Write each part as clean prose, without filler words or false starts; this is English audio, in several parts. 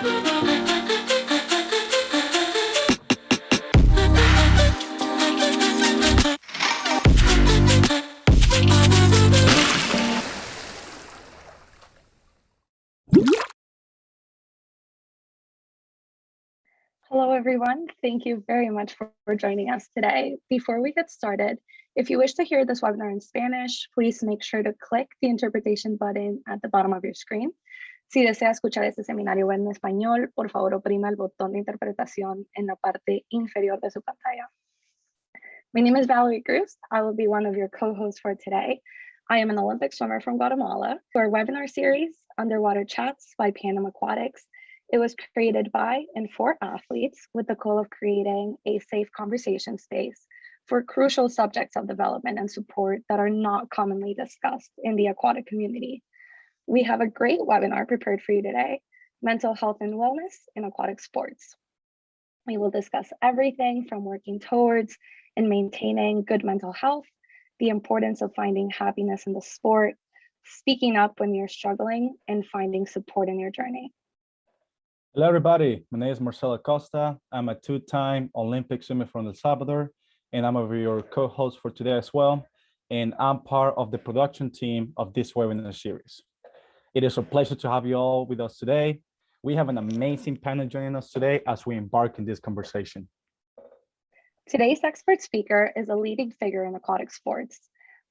Hello, everyone. Thank you very much for joining us today. Before we get started, if you wish to hear this webinar in Spanish, please make sure to click the interpretation button at the bottom of your screen. Si desea escuchar este seminario en español, por favor oprima el botón de interpretación en la parte inferior de su pantalla. My name is Valerie Cruz. I will be one of your co-hosts for today. I am an Olympic swimmer from Guatemala. For our webinar series, Underwater Chats by Panam Aquatics, it was created by and for athletes with the goal of creating a safe conversation space for crucial subjects of development and support that are not commonly discussed in the aquatic community. We have a great webinar prepared for you today, Mental Health and Wellness in Aquatic Sports. We will discuss everything from working towards and maintaining good mental health, the importance of finding happiness in the sport, speaking up when you're struggling, and finding support in your journey. Hello, everybody. My name is Marcelo Costa. I'm a two-time Olympic swimmer from El Salvador, and I'm your co-host for today as well. And I'm part of the production team of this webinar series. It is a pleasure to have you all with us today. We have an amazing panel joining us today as we embark in this conversation. Today's expert speaker is a leading figure in aquatic sports.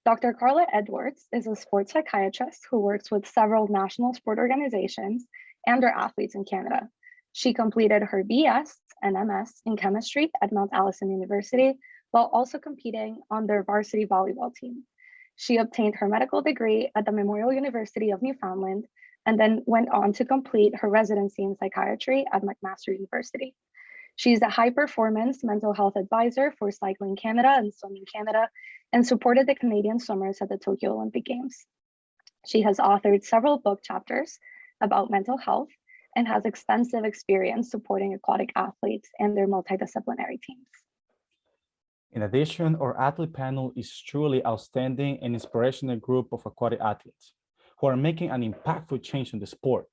Dr. Carla Edwards is a sports psychiatrist who works with several national sport organizations and their athletes in Canada. She completed her BS and MS in chemistry at Mount Allison University while also competing on their varsity volleyball team. She obtained her medical degree at the Memorial University of Newfoundland and then went on to complete her residency in psychiatry at McMaster University. She's a high-performance mental health advisor for Cycling Canada and Swimming Canada and supported the Canadian swimmers at the Tokyo Olympic Games. She has authored several book chapters about mental health and has extensive experience supporting aquatic athletes and their multidisciplinary teams. In addition, our athlete panel is truly outstanding and inspirational group of aquatic athletes who are making an impactful change in the sport.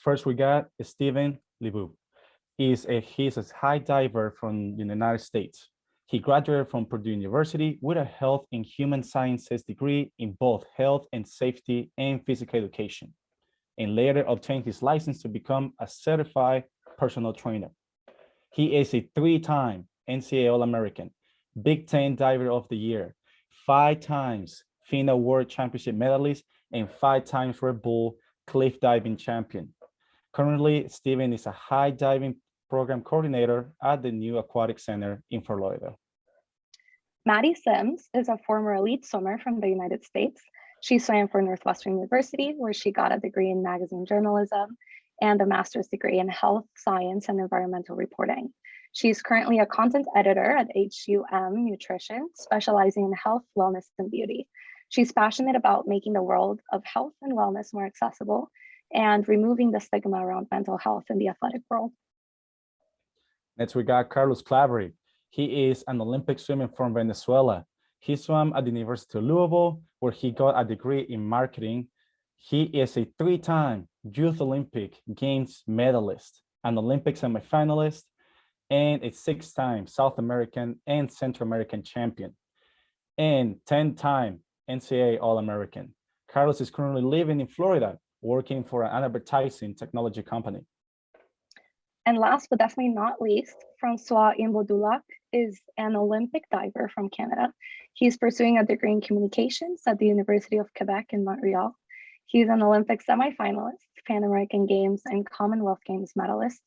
First, we got Stephen Libu. He's a high diver from the United States. He graduated from Purdue University with a health and human sciences degree in both health and safety and physical education, and later obtained his license to become a certified personal trainer. He is a three-time NCAA All-American, Big Ten Diver of the Year, 5 times FINA World Championship medalist, and 5 times Red Bull cliff diving champion. Currently, Stephen is a high diving program coordinator at the new Aquatic Center in Fort Lauderdale. Maddie Sims is a former elite swimmer from the United States. She swam for Northwestern University, where she got a degree in magazine journalism and a master's degree in health, science, and environmental reporting. She's currently a content editor at HUM Nutrition, specializing in health, wellness, and beauty. She's passionate about making the world of health and wellness more accessible and removing the stigma around mental health in the athletic world. Next, we got Carlos Clavery. He is an Olympic swimmer from Venezuela. He swam at the University of Louisville, where he got a degree in marketing. He is a 3-time Youth Olympic Games medalist, an Olympic semifinalist, and a 6-time South American and Central American champion, and 10-time NCAA All-American. Carlos is currently living in Florida, working for an advertising technology company. And last but definitely not least, Francois Imbodulac is an Olympic diver from Canada. He's pursuing a degree in communications at the University of Quebec in Montreal. He's an Olympic semifinalist, Pan American Games and Commonwealth Games medalist,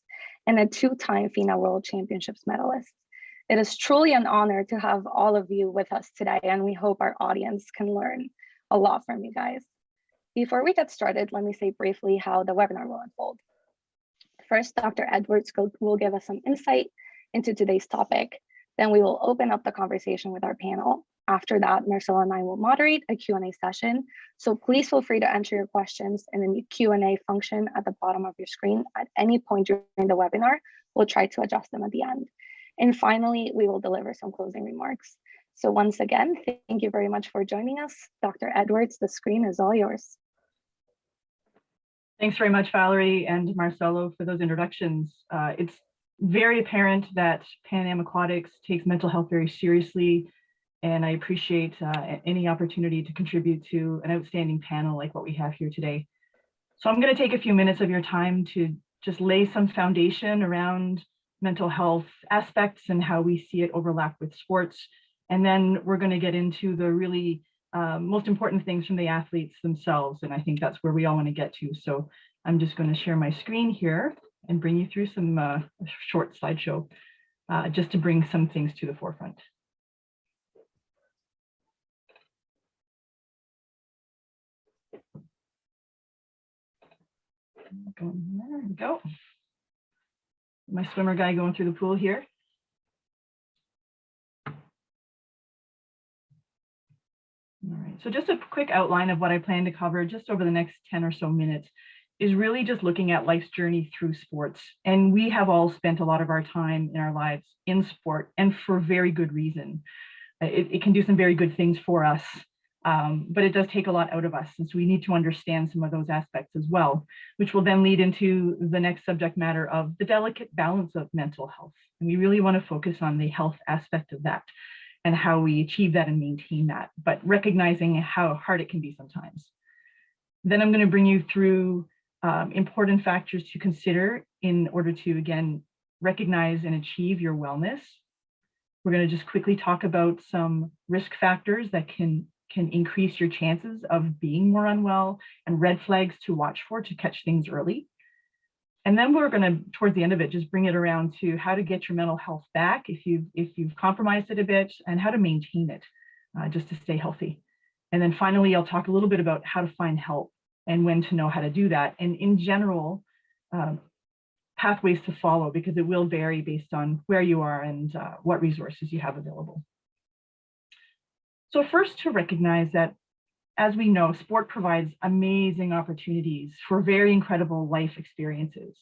and a 2-time FINA World Championships medalist. It is truly an honor to have all of you with us today, and we hope our audience can learn a lot from you guys. Before we get started, let me say briefly how the webinar will unfold. First, Dr. Edwards will give us some insight into today's topic. Then we will open up the conversation with our panel. After that, Marcelo and I will moderate a Q&A session. So please feel free to enter your questions in the Q&A function at the bottom of your screen at any point during the webinar. We'll try to adjust them at the end. And finally, we will deliver some closing remarks. So once again, thank you very much for joining us. Dr. Edwards, the screen is all yours. Thanks very much, Valerie and Marcelo, for those introductions. It's very apparent that Pan Am Aquatics takes mental health very seriously, and I appreciate any opportunity to contribute to an outstanding panel like what we have here today. So I'm going to take a few minutes of your time to just lay some foundation around mental health aspects and how we see it overlap with sports. And then we're going to get into the really most important things from the athletes themselves. And I think that's where we all want to get to. So I'm just going to share my screen here and bring you through some short slideshow just to bring some things to the forefront. There we go. My swimmer guy going through the pool here. All right, so just a quick outline of what I plan to cover just over the next 10 or so minutes is really just looking at life's journey through sports. And we have all spent a lot of our time in our lives in sport, and for very good reason. It can do some very good things for us, but it does take a lot out of us. And so we need to understand some of those aspects as well, which will then lead into the next subject matter of the delicate balance of mental health. And we really want to focus on the health aspect of that and how we achieve that and maintain that, but recognizing how hard it can be sometimes. Then I'm going to bring you through important factors to consider in order to, again, recognize and achieve your wellness. We're going to just quickly talk about some risk factors that can increase your chances of being more unwell and red flags to watch for to catch things early. And then we're going to, towards the end of it, just bring it around to how to get your mental health back if you've compromised it a bit, and how to maintain it just to stay healthy. And then finally, I'll talk a little bit about how to find help and when to know how to do that. And in general, pathways to follow, because it will vary based on where you are and what resources you have available. So first, to recognize that, as we know, sport provides amazing opportunities for very incredible life experiences.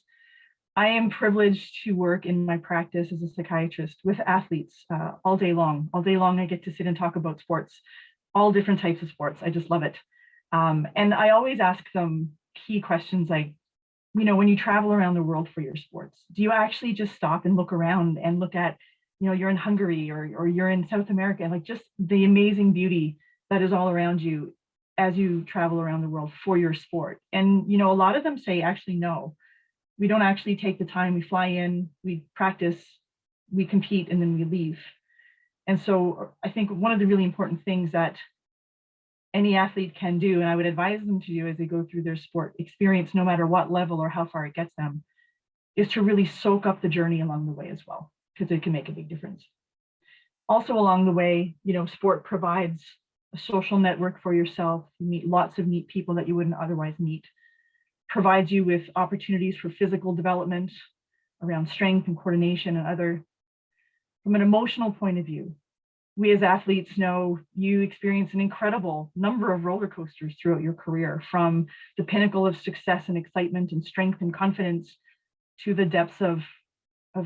I am privileged to work in my practice as a psychiatrist with athletes all day long. All day long, I get to sit and talk about sports, all different types of sports. I just love it. And I always ask them key questions like, when you travel around the world for your sports, do you actually just stop and look around and look at, you're in Hungary or you're in South America, and like just the amazing beauty that is all around you as you travel around the world for your sport? And, a lot of them say, actually, no, we don't actually take the time. We fly in, we practice, we compete, and then we leave. And so I think one of the really important things that any athlete can do, and I would advise them to do as they go through their sport experience, no matter what level or how far it gets them, is to really soak up the journey along the way as well, because it can make a big difference. Also along the way, sport provides a social network for yourself. You meet lots of neat people that you wouldn't otherwise meet. Provides you with opportunities for physical development around strength and coordination and other. From an emotional point of view, we as athletes know you experience an incredible number of roller coasters throughout your career, from the pinnacle of success and excitement and strength and confidence to the depths of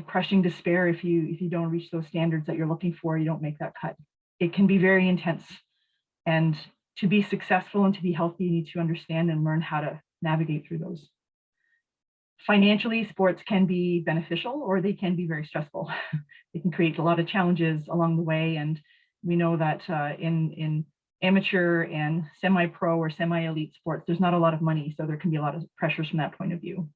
crushing despair if you don't reach those standards that you're looking for, you don't make that cut. It can be very intense. And to be successful and to be healthy, you need to understand and learn how to navigate through those. Financially, sports can be beneficial or they can be very stressful. They can create a lot of challenges along the way. And we know that in amateur and semi-pro or semi-elite sports, there's not a lot of money. So there can be a lot of pressures from that point of view.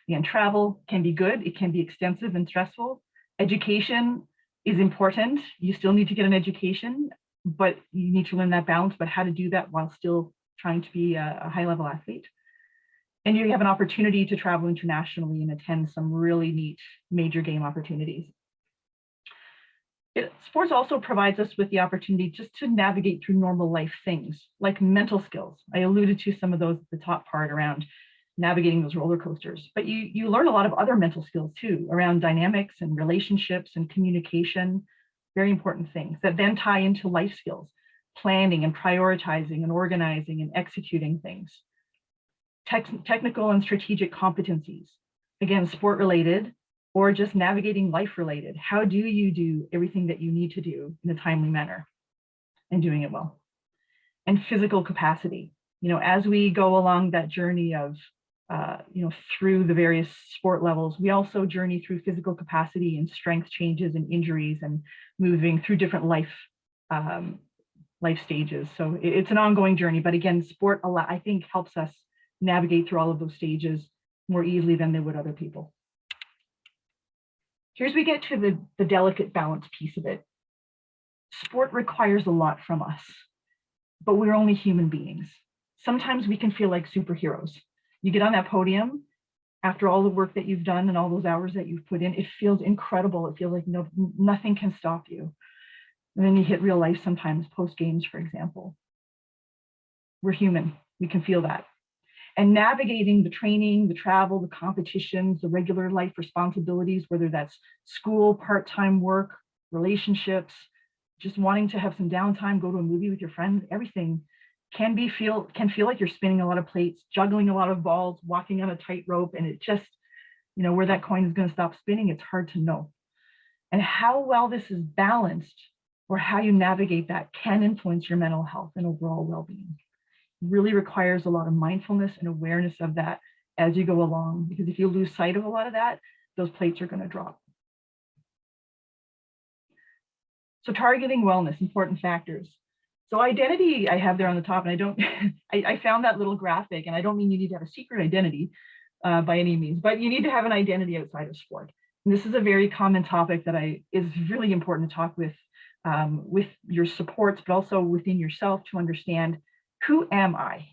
Again, travel can be good. It can be extensive and stressful. Education is important. You still need to get an education, but you need to learn that balance, but how to do that while still trying to be a high-level athlete. And you have an opportunity to travel internationally and attend some really neat major game opportunities. Sports also provides us with the opportunity just to navigate through normal life things, like mental skills. I alluded to some of those at the top part around navigating those roller coasters, but you learn a lot of other mental skills too, around dynamics and relationships and communication, very important things that then tie into life skills, planning and prioritizing and organizing and executing things. Technical and strategic competencies, again, sport related or just navigating life related. How do you do everything that you need to do in a timely manner and doing it well? And physical capacity. As we go along that journey of through the various sport levels. We also journey through physical capacity and strength changes and injuries and moving through different life stages. So it's an ongoing journey, but again, sport I think helps us navigate through all of those stages more easily than they would other people. Here's we get to the delicate balance piece of it. Sport requires a lot from us, but we're only human beings. Sometimes we can feel like superheroes. You get on that podium after all the work that you've done and all those hours that you've put in, it feels incredible. It feels like nothing can stop you. And then you hit real life sometimes, post games, for example. We're human, we can feel that. And navigating the training, the travel, the competitions, the regular life responsibilities, whether that's school, part-time work, relationships, just wanting to have some downtime, go to a movie with your friends, everything can feel like you're spinning a lot of plates, juggling a lot of balls, walking on a tightrope, and it just, where that coin is going to stop spinning, it's hard to know. And how well this is balanced or how you navigate that can influence your mental health and overall well-being. It really requires a lot of mindfulness and awareness of that as you go along, because if you lose sight of a lot of that, those plates are going to drop. So targeting wellness, important factors. So identity I have there on the top, and I found that little graphic, and I don't mean you need to have a secret identity by any means, but you need to have an identity outside of sport. And this is a very common topic that is really important to talk with your supports, but also within yourself to understand, who am I?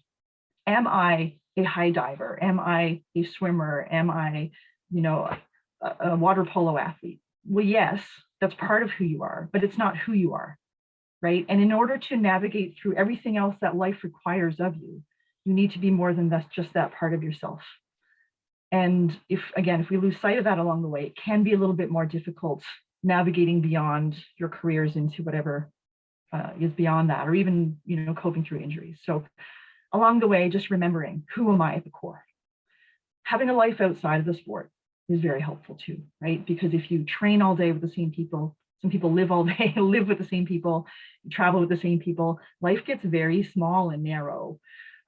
Am I a high diver? Am I a swimmer? Am I, a water polo athlete? Well, yes, that's part of who you are, but it's not who you are, right? And in order to navigate through everything else that life requires of you, you need to be more than just that part of yourself. And if we lose sight of that along the way, it can be a little bit more difficult navigating beyond your careers into whatever is beyond that, or even, coping through injuries. So along the way, just remembering, who am I at the core? Having a life outside of the sport is very helpful too, right? Because if you train all day with the same people, some people live all day, live with the same people, travel with the same people, life gets very small and narrow.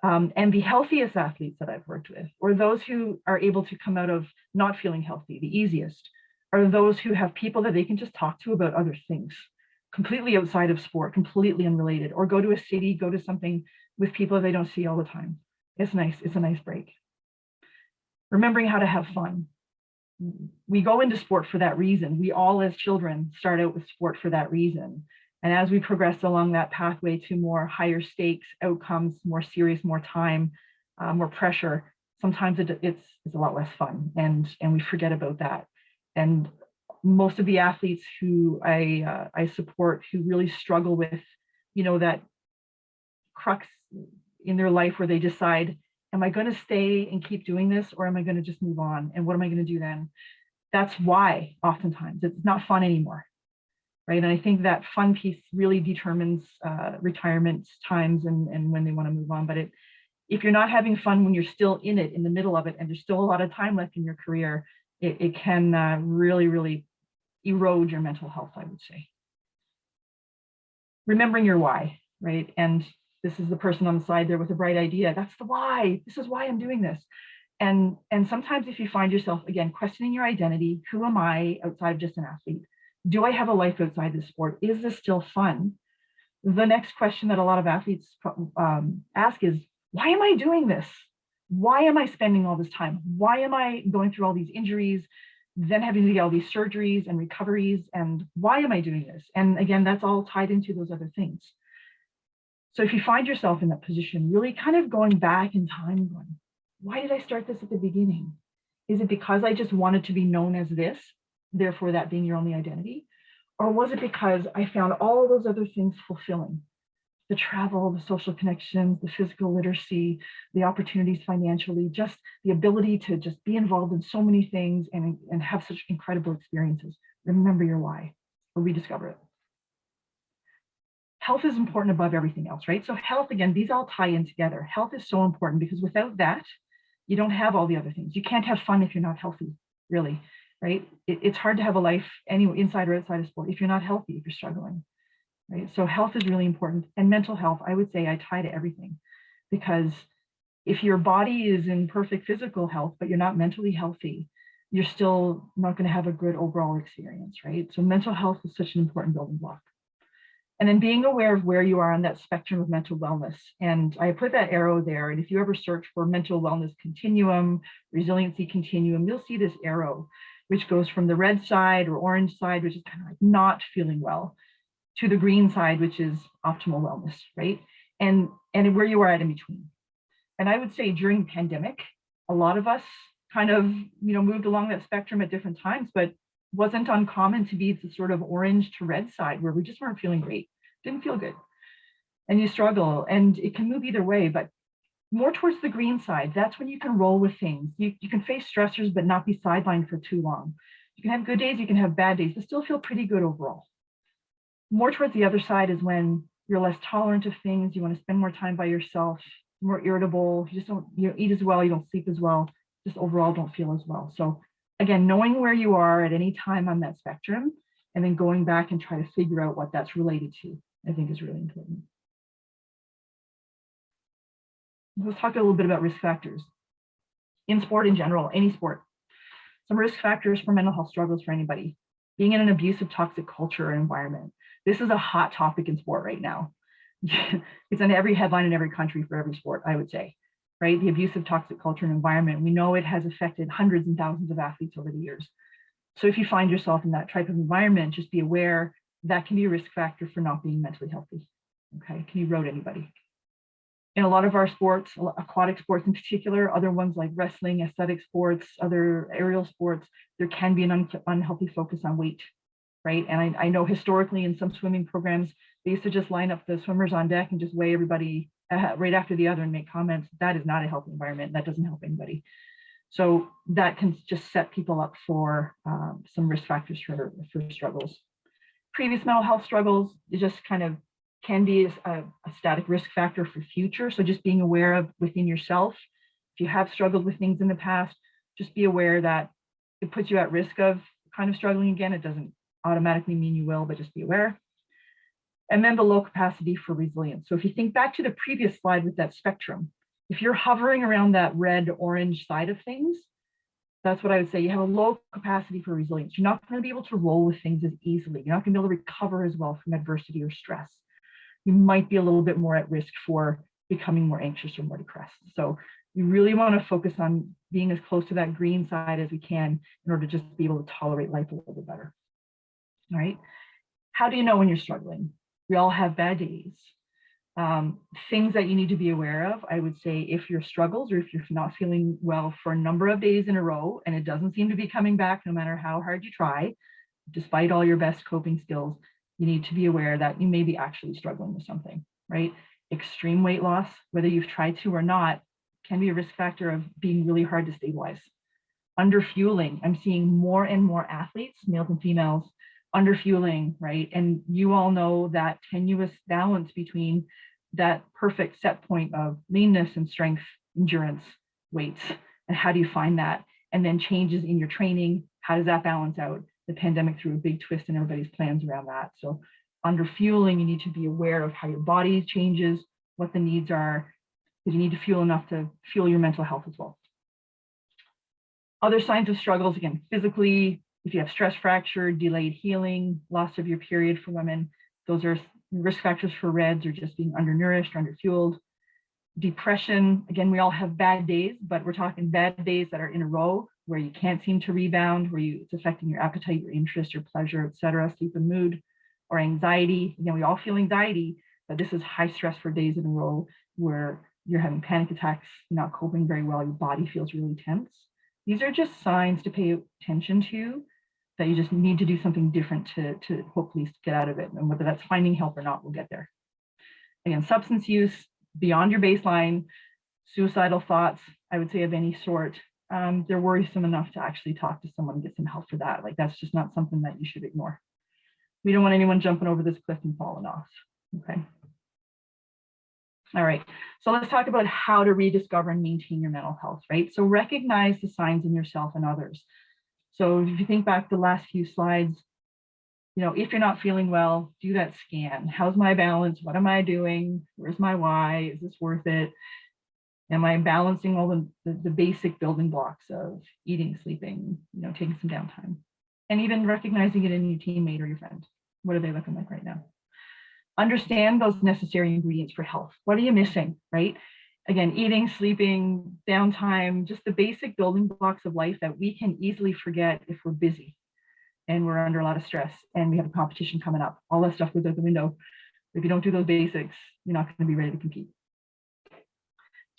And the healthiest athletes that I've worked with, or those who are able to come out of not feeling healthy, the easiest, are those who have people that they can just talk to about other things, completely outside of sport, completely unrelated, or go to a city, go to something with people they don't see all the time. It's nice, it's a nice break. Remembering how to have fun. We go into sport for that reason. We all as children start out with sport for that reason. And as we progress along that pathway to more higher stakes outcomes, more serious, more time, more pressure, sometimes it's a lot less fun, and we forget about that. And most of the athletes who I support who really struggle with, that crux in their life where they decide, am I going to stay and keep doing this, or am I going to just move on? And what am I going to do then? That's why oftentimes it's not fun anymore, right? And I think that fun piece really determines retirement times and when they want to move on. But if you're not having fun when you're still in it, in the middle of it, and there's still a lot of time left in your career, it can really, really erode your mental health, I would say. Remembering your why, right? And this is the person on the side there with a bright idea. That's the why. This is why I'm doing this. And sometimes if you find yourself, again, questioning your identity, who am I outside of just an athlete? Do I have a life outside the sport? Is this still fun? The next question that a lot of athletes ask is, why am I doing this? Why am I spending all this time? Why am I going through all these injuries, then having to get all these surgeries and recoveries? And why am I doing this? And again, that's all tied into those other things. So if you find yourself in that position, really kind of going back in time, going, why did I start this at the beginning? Is it because I just wanted to be known as this, therefore that being your only identity? Or was it because I found all those other things fulfilling? The travel, the social connections, the physical literacy, the opportunities financially, just the ability to just be involved in so many things and have such incredible experiences. Remember your why, or rediscover it. Health is important above everything else, right? So health, again, these all tie in together. Health is so important because without that, you don't have all the other things. You can't have fun if you're not healthy, really, right? It's hard to have a life anyway, inside or outside of sport, if you're not healthy, if you're struggling, right? So health is really important. And mental health, I would say I tie to everything, because If your body is in perfect physical health, but you're not mentally healthy, you're still not going to have a good overall experience, right? So mental health is such an important building block. And then being aware of where you are on that spectrum of mental wellness. And I put that arrow there. And if you ever search for mental wellness continuum, resiliency continuum, you'll see this arrow, which goes from the red side or orange side, which is kind of like not feeling well, to the green side, which is optimal wellness, right? And where you are at in between. And I would say during pandemic, a lot of us kind of, moved along that spectrum at different times, but wasn't uncommon to be the sort of orange to red side where we just weren't feeling great, didn't feel good. And you struggle, and it can move either way, but more towards the green side, that's when you can roll with things. You can face stressors, but not be sidelined for too long. You can have good days, you can have bad days, but still feel pretty good overall. More towards the other side is when you're less tolerant of things, you want to spend more time by yourself, more irritable, you just don't eat as well, you don't sleep as well, just overall don't feel as well. So again, knowing where you are at any time on that spectrum, and then going back and try to figure out what that's related to, I think is really important. Let's talk a little bit about risk factors. In sport in general, any sport, some risk factors for mental health struggles for anybody. Being in an abusive, toxic culture or environment. This is a hot topic in sport right now. It's in every headline in every country for every sport, I would say, right? The abusive, toxic culture and environment. We know it has affected hundreds and thousands of athletes over the years. So if you find yourself in that type of environment, just be aware that can be a risk factor for not being mentally healthy. Okay, can erode anybody. In a lot of our sports, aquatic sports in particular, other ones like wrestling, athletic sports, other aerial sports, there can be an unhealthy focus on weight, right? And I know historically in some swimming programs, they used to just line up the swimmers on deck and just weigh everybody right after the other and make comments. That is not a healthy environment. That doesn't help anybody. So that can just set people up for some risk factors for struggles. Previous mental health struggles, it just kind of can be a static risk factor for future. So just being aware of within yourself, if you have struggled with things in the past, just be aware that it puts you at risk of kind of struggling again. It doesn't automatically mean you will, but just be aware. And then the low capacity for resilience. So if you think back to the previous slide with that spectrum, if you're hovering around that red orange side of things, that's what I would say. You have a low capacity for resilience. You're not going to be able to roll with things as easily. You're not going to be able to recover as well from adversity or stress. You might be a little bit more at risk for becoming more anxious or more depressed. So we really want to focus on being as close to that green side as we can in order to just be able to tolerate life a little bit better. All right. How do you know when you're struggling? We all have bad days. Things that you need to be aware of, I would say, if your struggles or if you're not feeling well for a number of days in a row and it doesn't seem to be coming back no matter how hard you try, despite all your best coping skills, you need to be aware that you may be actually struggling with something, right? Extreme weight loss, whether you've tried to or not, can be a risk factor of being really hard to stabilize. Underfueling, I'm seeing more and more athletes, males and females, underfueling, right? And you all know that tenuous balance between that perfect set point of leanness and strength, endurance, weights, and how do you find that? And then changes in your training, how does that balance out? The pandemic threw a big twist in everybody's plans around that. So underfueling, you need to be aware of how your body changes, what the needs are, because you need to fuel enough to fuel your mental health as well. Other signs of struggles, again, physically, if you have stress fracture, delayed healing, loss of your period for women, those are risk factors for reds or just being undernourished, underfueled. Depression, again, we all have bad days, but we're talking bad days that are in a row where you can't seem to rebound, where it's affecting your appetite, your interest, your pleasure, etc., sleep and mood, or anxiety. Again, we all feel anxiety, but this is high stress for days in a row where you're having panic attacks, you're not coping very well, your body feels really tense. These are just signs to pay attention to, that you just need to do something different to hopefully get out of it. And whether that's finding help or not, we'll get there. Again, substance use beyond your baseline, suicidal thoughts, I would say of any sort, they're worrisome enough to actually talk to someone and get some help for that. Like that's just not something that you should ignore. We don't want anyone jumping over this cliff and falling off, okay? All right, so let's talk about how to rediscover and maintain your mental health, right? So recognize the signs in yourself and others. So if you think back the last few slides, if you're not feeling well, do that scan. How's my balance? What am I doing? Where's my why? Is this worth it? Am I balancing all the basic building blocks of eating, sleeping, taking some downtime, and even recognizing it in your teammate or your friend? What are they looking like right now? Understand those necessary ingredients for health. What are you missing, right? Again, eating, sleeping, downtime, just the basic building blocks of life that we can easily forget if we're busy and we're under a lot of stress and we have a competition coming up. All that stuff goes out the window. If you don't do those basics, you're not going to be ready to compete.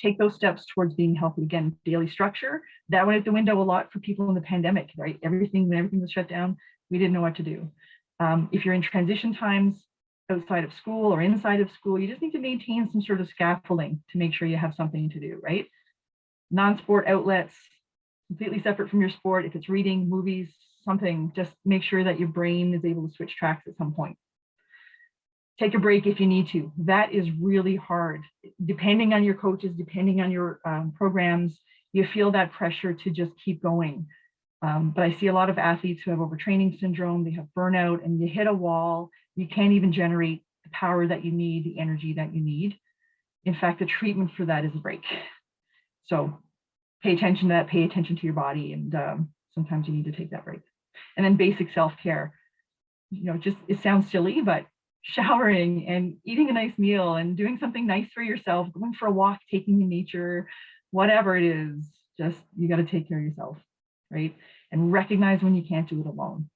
Take those steps towards being healthy. Again, daily structure, that went out the window a lot for people in the pandemic, right? When everything was shut down, we didn't know what to do. If you're in transition times outside of school or inside of school, you just need to maintain some sort of scaffolding to make sure you have something to do, right? Non-sport outlets, completely separate from your sport. If it's reading, movies, something, just make sure that your brain is able to switch tracks at some point. Take a break if you need to. That is really hard. Depending on your coaches, depending on your programs, you feel that pressure to just keep going. But I see a lot of athletes who have overtraining syndrome, they have burnout, and you hit a wall, you can't even generate the power that you need, the energy that you need. In fact, the treatment for that is a break. So pay attention to that, pay attention to your body, and sometimes you need to take that break. And then basic self-care. It sounds silly, but showering and eating a nice meal and doing something nice for yourself, going for a walk, taking in nature, whatever it is, just you got to take care of yourself, right? And recognize when you can't do it alone.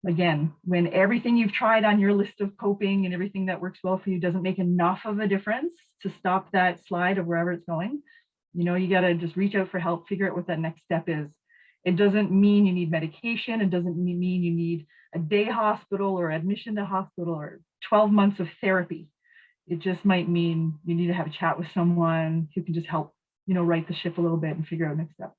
Again, when everything you've tried on your list of coping and everything that works well for you doesn't make enough of a difference to stop that slide of wherever it's going, you got to just reach out for help, figure out what that next step is. It doesn't mean you need medication. It doesn't mean you need a day hospital or admission to hospital or 12 months of therapy. It just might mean you need to have a chat with someone who can just help, right the ship a little bit and figure out next step.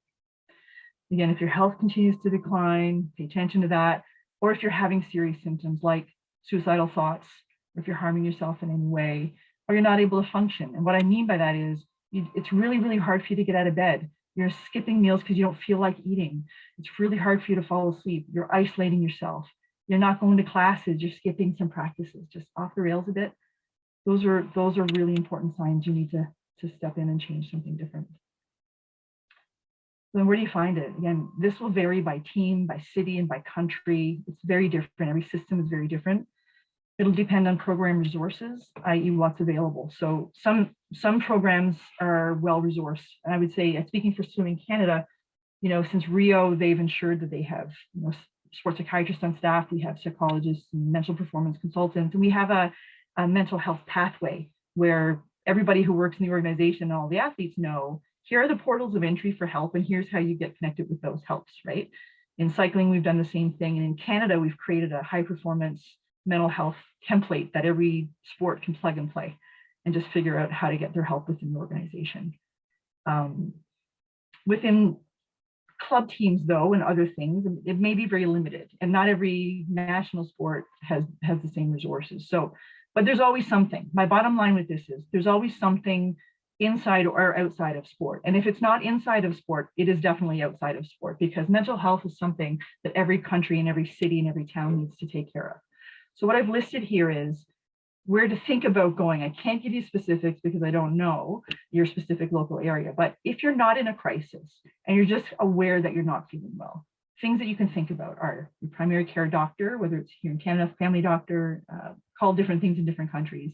Again, if your health continues to decline, pay attention to that. Or if you're having serious symptoms like suicidal thoughts, or if you're harming yourself in any way, or you're not able to function. And what I mean by that is it's really, really hard for you to get out of bed. You're skipping meals because you don't feel like eating. It's really hard for you to fall asleep. You're isolating yourself. You're not going to classes. You're skipping some practices, just off the rails a bit. Those are really important signs you need to step in and change something different. Then where do you find it? Again, this will vary by team, by city, and by country. It's very different. Every system is very different. It'll depend on program resources, i.e. what's available. So some programs are well-resourced. And I would say, speaking for Swimming Canada, since Rio, they've ensured that they have sports psychiatrists on staff, we have psychologists and mental performance consultants, and we have a mental health pathway where everybody who works in the organization and all the athletes know, here are the portals of entry for help, and here's how you get connected with those helps, right? In cycling, we've done the same thing. And in Canada, we've created a high performance mental health template that every sport can plug and play and just figure out how to get their help within the organization. Within club teams, though, and other things, it may be very limited, and not every national sport has the same resources. So, but there's always something. My bottom line with this is there's always something inside or outside of sport. And if it's not inside of sport, it is definitely outside of sport, because mental health is something that every country and every city and every town needs to take care of. So what I've listed here is where to think about going. I can't give you specifics because I don't know your specific local area, but if you're not in a crisis and you're just aware that you're not feeling well, things that you can think about are your primary care doctor, whether it's here in Canada, family doctor, called different things in different countries,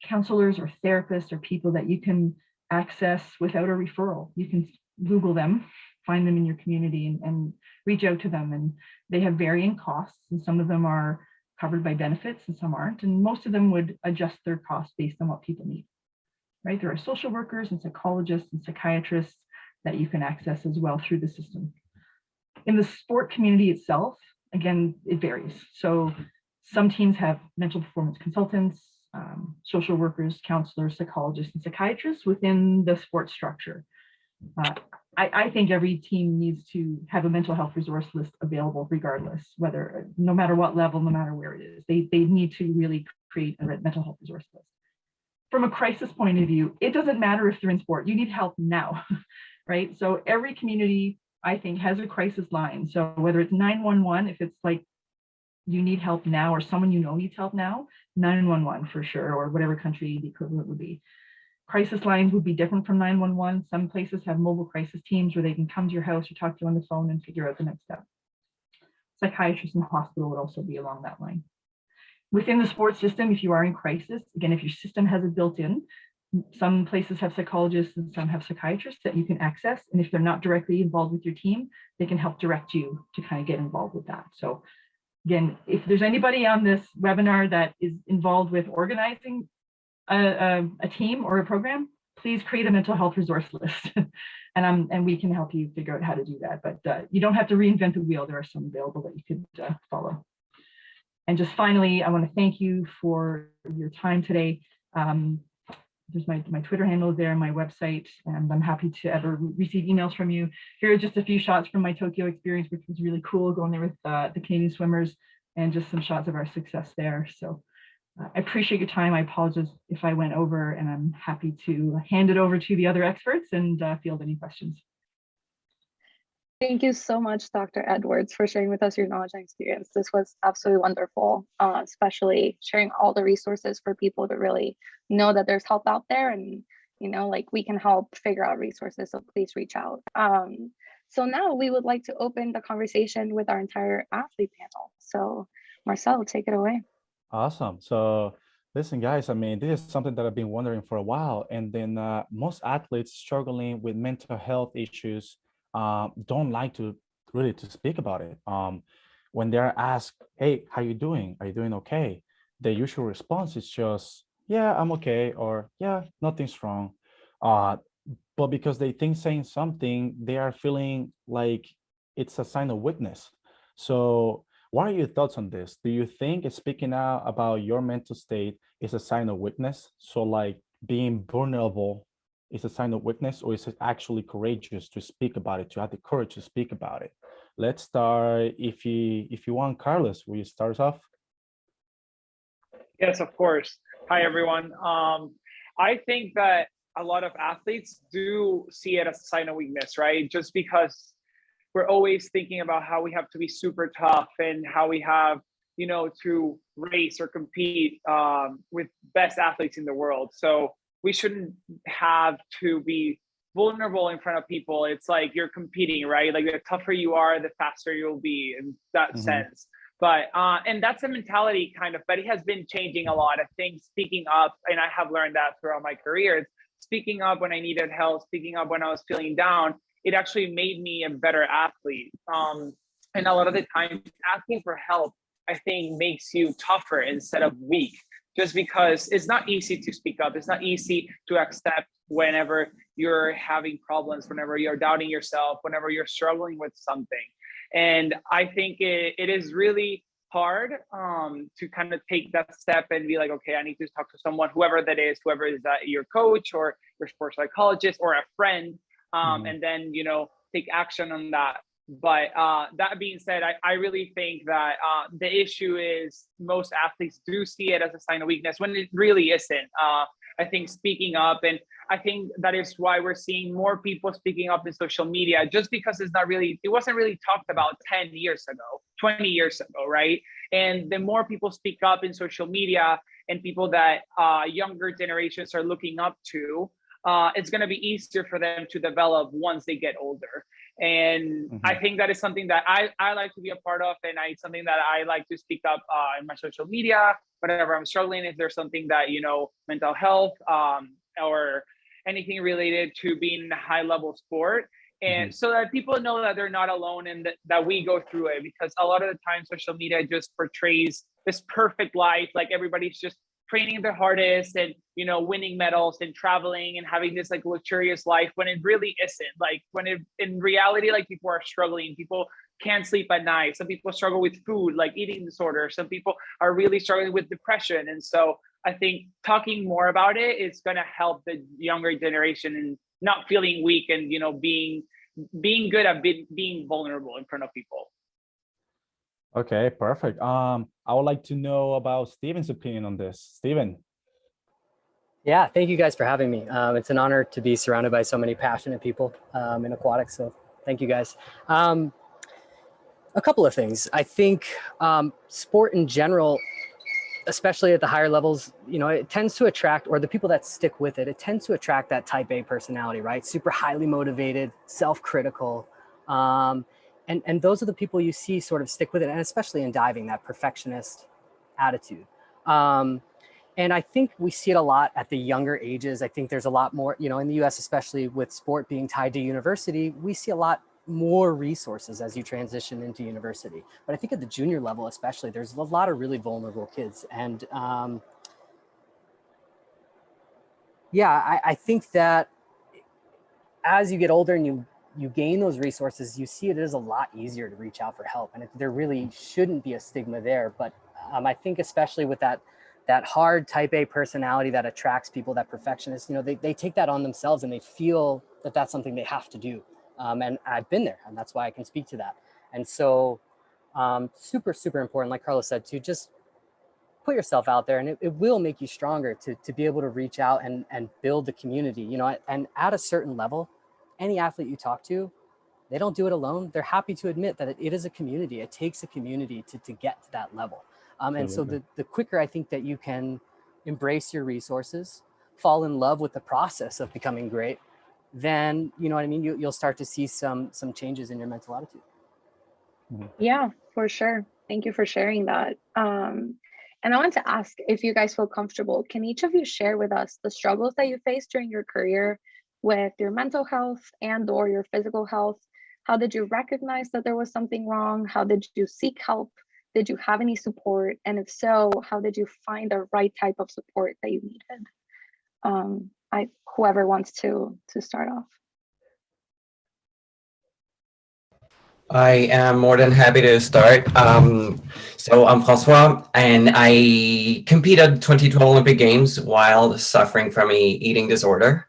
counselors or therapists or people that you can access without a referral. You can Google them, find them in your community and reach out to them. And they have varying costs, and some of them are covered by benefits and some aren't. And most of them would adjust their costs based on what people need, right? There are social workers and psychologists and psychiatrists that you can access as well through the system. In the sport community itself, again, it varies. So some teams have mental performance consultants, social workers, counselors, psychologists, and psychiatrists within the sports structure. I think every team needs to have a mental health resource list available regardless, no matter what level, no matter where it is. They need to really create a mental health resource list. From a crisis point of view, it doesn't matter if they're in sport, you need help now, right? So every community, I think, has a crisis line. So whether it's 911, if it's like you need help now, or someone you know needs help now, 911 for sure, or whatever country the equivalent would be. crisis lines would be different from 911. Some places have mobile crisis teams where they can come to your house or talk to you on the phone and figure out the next step. Psychiatrists in the hospital would also be along that line. Within the sports system, if you are in crisis, again, if your system has it built in, some places have psychologists and some have psychiatrists that you can access. And if they're not directly involved with your team, they can help direct you to kind of get involved with that. So again, if there's anybody on this webinar that is involved with organizing a team or a program, please create a mental health resource list. and we can help you figure out how to do that. But you don't have to reinvent the wheel. There are some available that you could follow. And just finally, I want to thank you for your time today. There's my Twitter handle there, my website, and I'm happy to ever receive emails from you. Here are just a few shots from my Tokyo experience, which was really cool, going there with the Canadian swimmers, and just some shots of our success there. So I appreciate your time. I apologize if I went over, and I'm happy to hand it over to the other experts and field any questions. Thank you so much, Dr. Edwards, for sharing with us your knowledge and experience. This was absolutely wonderful, especially sharing all the resources for people to really know that there's help out there, and like we can help figure out resources, so please reach out. So now we would like to open the conversation with our entire athlete panel. So Marcel, take it away. Awesome. So listen, guys, I mean, this is something that I've been wondering for a while. And then most athletes struggling with mental health issues don't like to really to speak about it. When they're asked, hey, how you doing? Are you doing okay? The usual response is just, yeah, I'm okay, or yeah, nothing's wrong. But because they think saying something, they are feeling like it's a sign of weakness. So what are your thoughts on this? Do you think speaking out about your mental state is a sign of weakness? So like being vulnerable is a sign of weakness, or is it actually courageous to speak about it, to have the courage to speak about it? Let's start, if you want, Carlos, will you start us off? Yes, of course. Hi, everyone. I think that a lot of athletes do see it as a sign of weakness, right? Just because we're always thinking about how we have to be super tough and how we have, to race or compete with best athletes in the world. So we shouldn't have to be vulnerable in front of people. It's like you're competing, right? Like the tougher you are, the faster you'll be in that sense. But and that's a mentality kind of, but it has been changing a lot. I think speaking up, and I have learned that throughout my career, speaking up when I needed help, speaking up when I was feeling down, it actually made me a better athlete. And a lot of the times asking for help, I think, makes you tougher instead of weak, just because it's not easy to speak up. It's not easy to accept whenever you're having problems, whenever you're doubting yourself, whenever you're struggling with something. And I think it is really hard to kind of take that step and be like, okay, I need to talk to someone, whoever that is, whoever is that, your coach or your sports psychologist or a friend, and then, take action on that. But that being said, I really think that the issue is most athletes do see it as a sign of weakness when it really isn't. I think speaking up, and I think that is why we're seeing more people speaking up in social media, just because it wasn't really talked about 10 years ago, 20 years ago, right? And the more people speak up in social media and people that younger generations are looking up to, it's going to be easier for them to develop once they get older. And I think that is something that I like to be a part of, and it's something that I like to speak up in my social media whenever I'm struggling. If there's something that, mental health or anything related to being in a high level sport, and so that people know that they're not alone and that we go through it. Because a lot of the time social media just portrays this perfect life, like everybody's just training their hardest and winning medals and traveling and having this like luxurious life, when it really isn't. Like in reality, like people are struggling, people can't sleep at night, some people struggle with food, like eating disorder, some people are really struggling with depression. And so I think talking more about it is going to help the younger generation and not feeling weak and being good at being vulnerable in front of people. Okay, perfect. I would like to know about Steven's opinion on this. Steven. Yeah, thank you guys for having me. It's an honor to be surrounded by so many passionate people in aquatics. So thank you guys. A couple of things. I think sport in general, especially at the higher levels, it tends to attract, or the people that stick with it, it tends to attract that type A personality, right? Super highly motivated, self-critical. And those are the people you see sort of stick with it, and especially in diving, that perfectionist attitude. And I think we see it a lot at the younger ages. I think there's a lot more, in the US, especially with sport being tied to university, we see a lot more resources as you transition into university. But I think at the junior level, especially, there's a lot of really vulnerable kids. And I think that as you get older and you gain those resources, you see it is a lot easier to reach out for help. And there really shouldn't be a stigma there. But I think especially with that hard type A personality that attracts people, that perfectionist, they take that on themselves and they feel that that's something they have to do. And I've been there, and that's why I can speak to that. And so super, super important, like Carlos said, to just put yourself out there, and it will make you stronger to be able to reach out and build the community, and at a certain level, any athlete you talk to, they don't do it alone. They're happy to admit that it is a community. It takes a community to get to that level. And so the quicker I think that you can embrace your resources, fall in love with the process of becoming great, then, you'll start to see some changes in your mental attitude. Yeah, for sure. Thank you for sharing that. And I want to ask, if you guys feel comfortable, can each of you share with us the struggles that you faced during your career with your mental health and or your physical health? How did you recognize that there was something wrong? How did you seek help? Did you have any support? And if so, how did you find the right type of support that you needed? Whoever wants to start off. I am more than happy to start. So I'm François, and I competed at the 2012 Olympic Games while suffering from a eating disorder.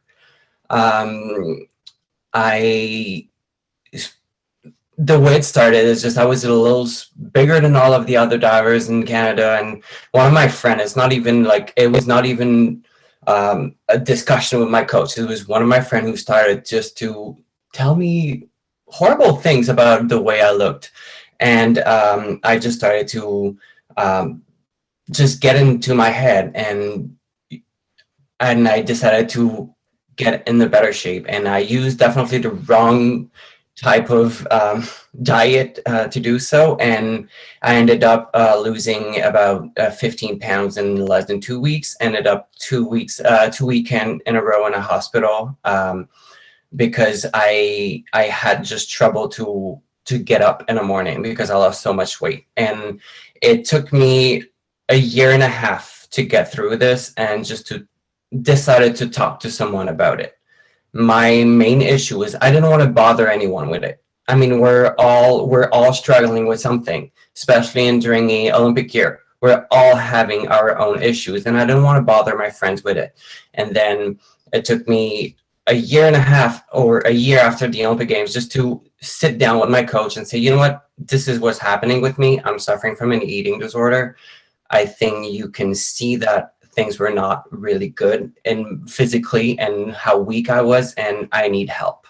The way it started is just I was a little bigger than all of the other divers in Canada, and one of my friends, it was not even a discussion with my coach. It was one of my friends who started just to tell me horrible things about the way I looked, and I just started to just get into my head, and I decided to get in the better shape, and I used definitely the wrong type of diet to do so, and I ended up losing about 15 pounds in less than 2 weeks. Ended up 2 weekends in a row in a hospital because I had just trouble to get up in the morning because I lost so much weight, and it took me a year and a half to get through this and just to decided to talk to someone about it. My main issue is I didn't want to bother anyone with it. I mean, we're all struggling with something, especially during the Olympic year. We're all having our own issues, and I didn't want to bother my friends with it. And then it took me a year and a half or a year after the Olympic Games just to sit down with my coach and say, you know what, this is what's happening with me. I'm suffering from an eating disorder. I think you can see that things were not really good and physically, and how weak I was, and I need help.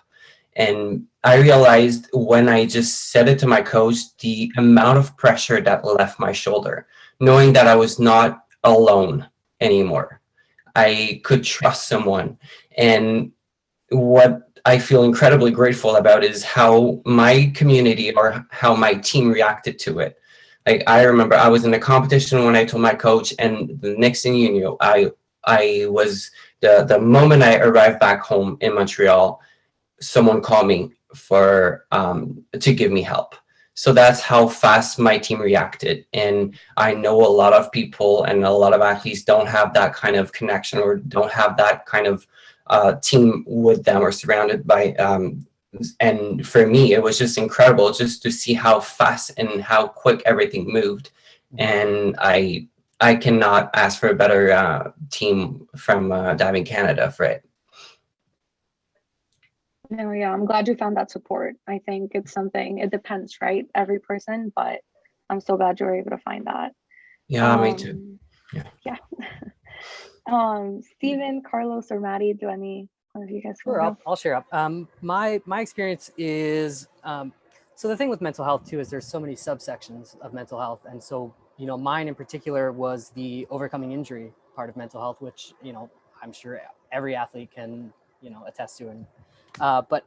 And I realized when I just said it to my coach, the amount of pressure that left my shoulder, knowing that I was not alone anymore. I could trust someone. And what I feel incredibly grateful about is how my community or how my team reacted to it. Like, I remember I was in a competition when I told my coach, and the next thing you knew, I was the moment I arrived back home in Montreal, someone called me for to give me help. So that's how fast my team reacted. And I know a lot of people and a lot of athletes don't have that kind of connection or don't have that kind of team with them or surrounded by and for me, it was just incredible just to see how fast and how quick everything moved. And I cannot ask for a better team from Diving Canada for it. No, yeah, I'm glad you found that support. I think it's something, it depends, right? Every person, but I'm so glad you were able to find that. Yeah, me too. Yeah. Steven, Carlos, or Maddie, do any one of you guys? Sure, I'll share up. My experience is, so the thing with mental health too is there's so many subsections of mental health. And so mine in particular was the overcoming injury part of mental health, which, I'm sure every athlete can, attest to. And, but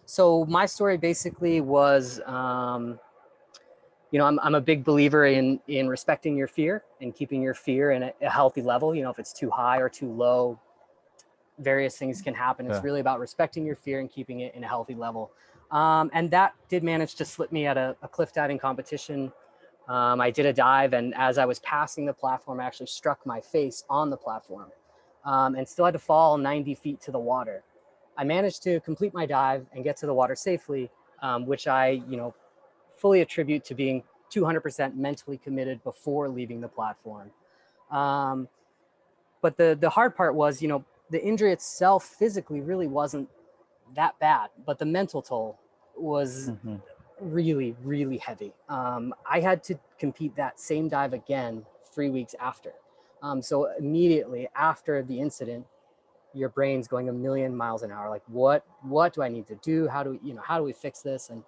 so my story basically was, I'm a big believer in respecting your fear and keeping your fear in a healthy level. If it's too high or too low, various things can happen. It's really about respecting your fear and keeping it in a healthy level. And that did manage to slip me at a cliff diving competition. I did a dive, and as I was passing the platform, I actually struck my face on the platform, and still had to fall 90 feet to the water. I managed to complete my dive and get to the water safely, which I, fully attribute to being 200% mentally committed before leaving the platform. But the hard part was, the injury itself physically really wasn't that bad, but the mental toll was really, really heavy. I had to compete that same dive again 3 weeks after. So immediately after the incident, your brain's going a million miles an hour. Like, what do I need to do? How do we fix this? And,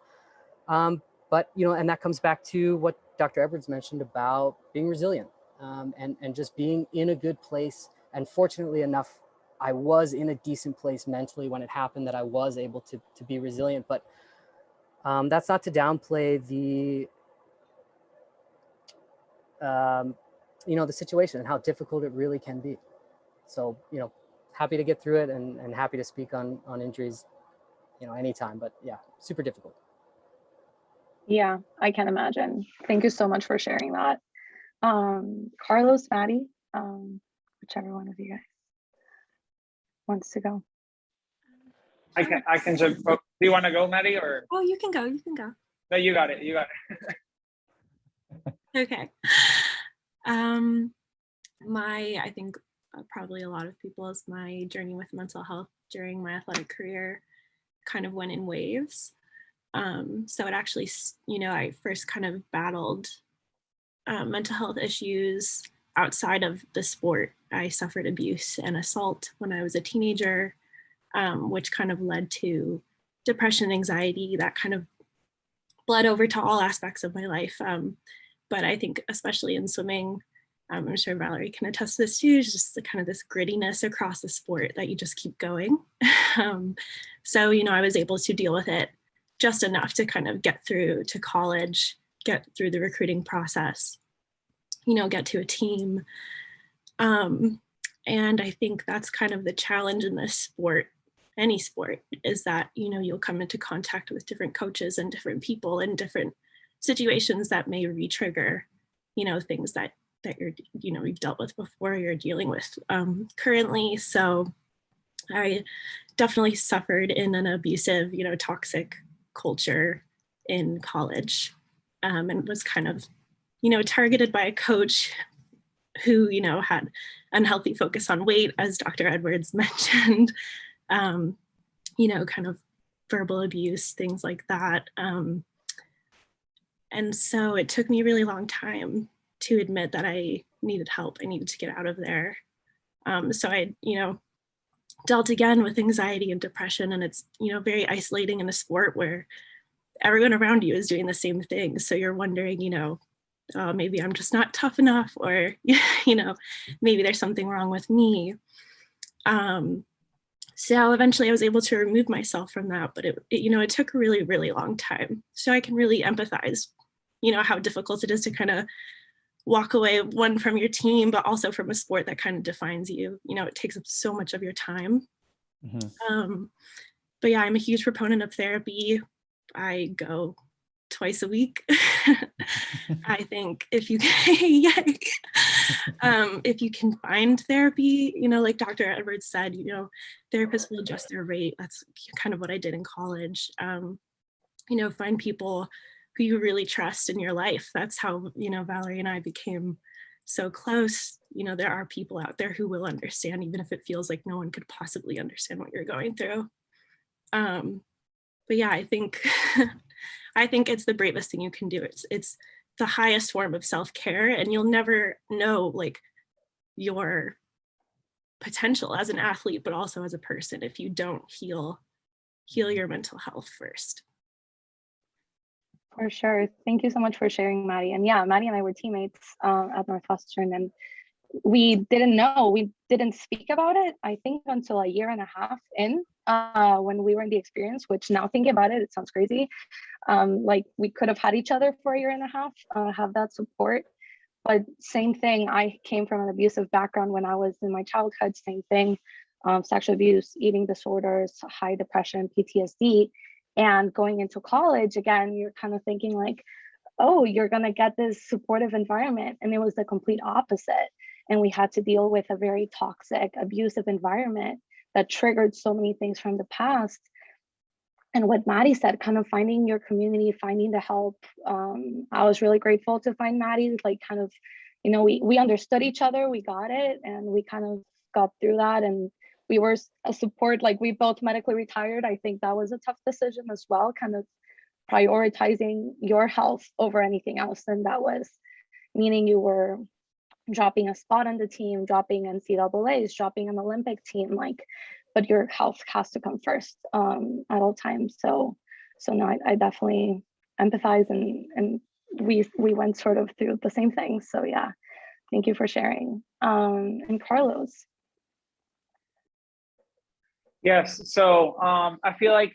but, and that comes back to what Dr. Edwards mentioned about being resilient, and just being in a good place. And fortunately enough, I was in a decent place mentally when it happened, that I was able to be resilient. But that's not to downplay the the situation and how difficult it really can be. So, happy to get through it, and happy to speak on injuries, anytime. But yeah, super difficult. Yeah, I can imagine. Thank you so much for sharing that. Carlos, Maddie, whichever one of you guys wants to go. I can jump. Oh, do you want to go, Maddie, or? Oh, you can go. You can go. No, you got it. You got it. Okay. I think probably a lot of people's, my journey with mental health during my athletic career kind of went in waves. So it actually, I first kind of battled mental health issues outside of the sport. I suffered abuse and assault when I was a teenager, which kind of led to depression, anxiety, that kind of bled over to all aspects of my life. But I think especially in swimming, I'm sure Valerie can attest to this too, is just the kind of this grittiness across the sport that you just keep going. So, I was able to deal with it just enough to kind of get through to college, get through the recruiting process, get to a team. And I think that's kind of the challenge in this sport, any sport, is that, you'll come into contact with different coaches and different people in different situations that may re-trigger, things that you've dealt with before, you're dealing with currently. So I definitely suffered in an abusive, toxic culture in college, and was kind of, targeted by a coach who, had unhealthy focus on weight, as Dr. Edwards mentioned, kind of verbal abuse, things like that. And so it took me a really long time to admit that I needed help. I needed to get out of there. So I, dealt again with anxiety and depression, and it's, very isolating in a sport where everyone around you is doing the same thing. So you're wondering, maybe I'm just not tough enough, or, maybe there's something wrong with me. So eventually I was able to remove myself from that, but it took a really, really long time. So I can really empathize, how difficult it is to kind of walk away, one, from your team, but also from a sport that kind of defines you. It takes up so much of your time. But yeah, I'm a huge proponent of therapy. I go twice a week. I think if you if you can find therapy, like Dr. Edwards said, therapists will adjust their rate. That's kind of what I did in college. Find people who you really trust in your life. That's how, Valerie and I became so close. There are people out there who will understand, even if it feels like no one could possibly understand what you're going through. But yeah, I think I think it's the bravest thing you can do. It's the highest form of self-care, and you'll never know your potential as an athlete, but also as a person, if you don't heal your mental health first. For sure. Thank you so much for sharing, Maddie. And yeah, Maddie and I were teammates at Northwestern, and we didn't know, we didn't speak about it, I think, until a year and a half in, when we were in the experience, which now thinking about it, it sounds crazy. Like we could have had each other for a year and a half, have that support. But same thing, I came from an abusive background when I was in my childhood, same thing, sexual abuse, eating disorders, high depression, PTSD. And going into college, again, you're kind of thinking like, oh, you're going to get this supportive environment. And it was the complete opposite. And we had to deal with a very toxic, abusive environment that triggered so many things from the past. And what Maddie said, kind of finding your community, finding the help. I was really grateful to find Maddie, like kind of, you know, we understood each other, we got it, and we kind of got through that. And we were a support, like we both medically retired. I think that was a tough decision as well, kind of prioritizing your health over anything else. And that was meaning you were dropping a spot on the team, dropping NCAAs, dropping an Olympic team, like, but your health has to come first at all times. So no, I definitely empathize, and we went sort of through the same thing. So yeah, thank you for sharing. And Carlos. Yes. So I feel like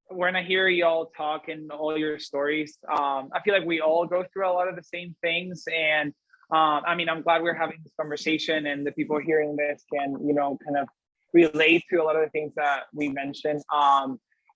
when I hear y'all talk and all your stories, I feel like we all go through a lot of the same things. And I mean, I'm glad we're having this conversation, and the people hearing this can, you know, kind of relate to a lot of the things that we mentioned.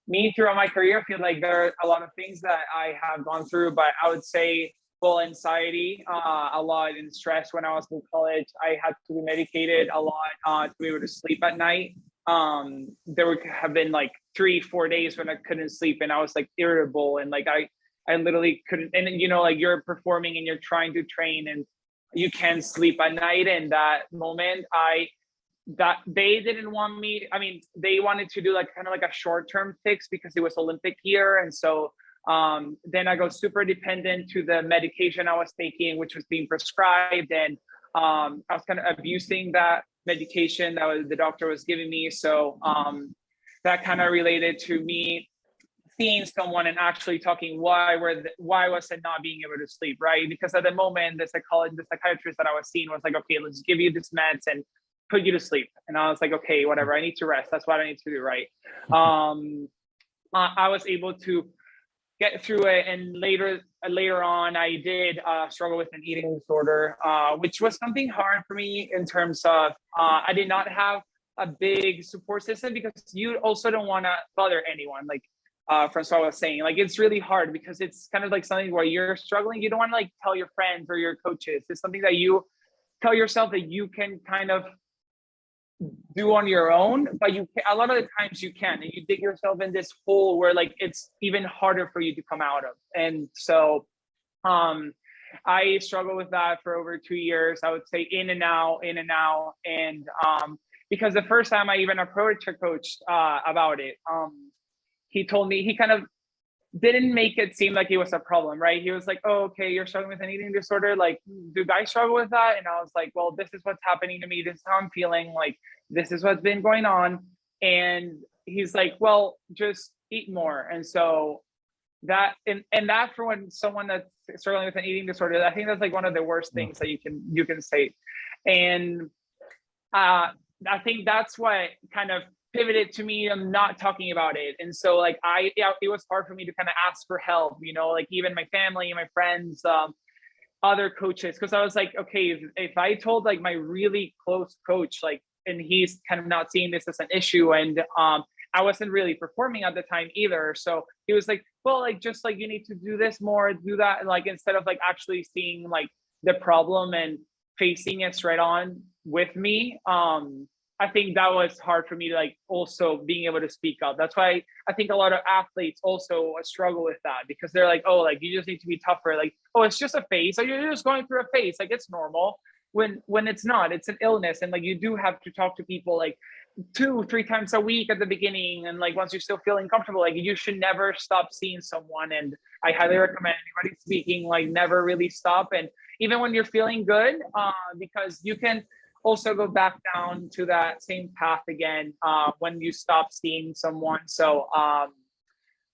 Me, throughout my career, I feel like there are a lot of things that I have gone through, but I would say, well, anxiety, a lot, and stress when I was in college. I had to be medicated a lot to be able to sleep at night. There would have been like 3-4 days when I couldn't sleep, and I was like irritable, and like I literally couldn't. And you know, like you're performing and you're trying to train, and you can't sleep at night. And that moment, that they didn't want me. I mean, they wanted to do like kind of like a short-term fix because it was Olympic year, and so then I got super dependent to the medication I was taking, which was being prescribed, and I was kind of abusing that medication that the doctor was giving me. So that kind of related to me seeing someone and actually talking why was it not being able to sleep, right? Because at the moment, the psychiatrist that I was seeing was like, okay, let's give you this meds and put you to sleep. And I was like, okay, whatever, I need to rest. That's what I need to do, right? I was able to get through it, and later on I did struggle with an eating disorder, which was something hard for me in terms of I did not have a big support system, because you also don't want to bother anyone, like Francois was saying. Like it's really hard because it's kind of like something where you're struggling, you don't want to like tell your friends or your coaches. It's something that you tell yourself that you can kind of do on your own, but a lot of the times you can't, and you dig yourself in this hole where like it's even harder for you to come out of. And so I struggled with that for over 2 years. I would say in and out. And because the first time I even approached a coach about it, he told me, he kind of didn't make it seem like it was a problem, right? He was like, oh, okay, you're struggling with an eating disorder. Like, do guys struggle with that? And I was like, well, this is what's happening to me. This is how I'm feeling. Like, this is what's been going on. And he's like, well, just eat more. And so that, and that for when someone that's struggling with an eating disorder, I think that's like one of the worst things that you can say. And I think that's what kind of pivoted to me. I'm not talking about it. And so like it was hard for me to kind of ask for help, you know, like even my family, my friends, other coaches, because I was like, okay, if I told like my really close coach, like, and he's kind of not seeing this as an issue, and I wasn't really performing at the time either. So he was like, well, like just like you need to do this more, do that, and like instead of like actually seeing like the problem and facing it straight on with me, I think that was hard for me to like also being able to speak up. That's why I think a lot of athletes also struggle with that, because they're like, oh, like you just need to be tougher. Like, oh, it's just a phase. Like you're just going through a phase. Like it's normal. When it's not, it's an illness. And like you do have to talk to people like 2-3 times a week at the beginning. And like once you're still feeling comfortable, like you should never stop seeing someone. And I highly recommend anybody speaking, like never really stop. And even when you're feeling good, because you can also go back down to that same path again when you stop seeing someone. So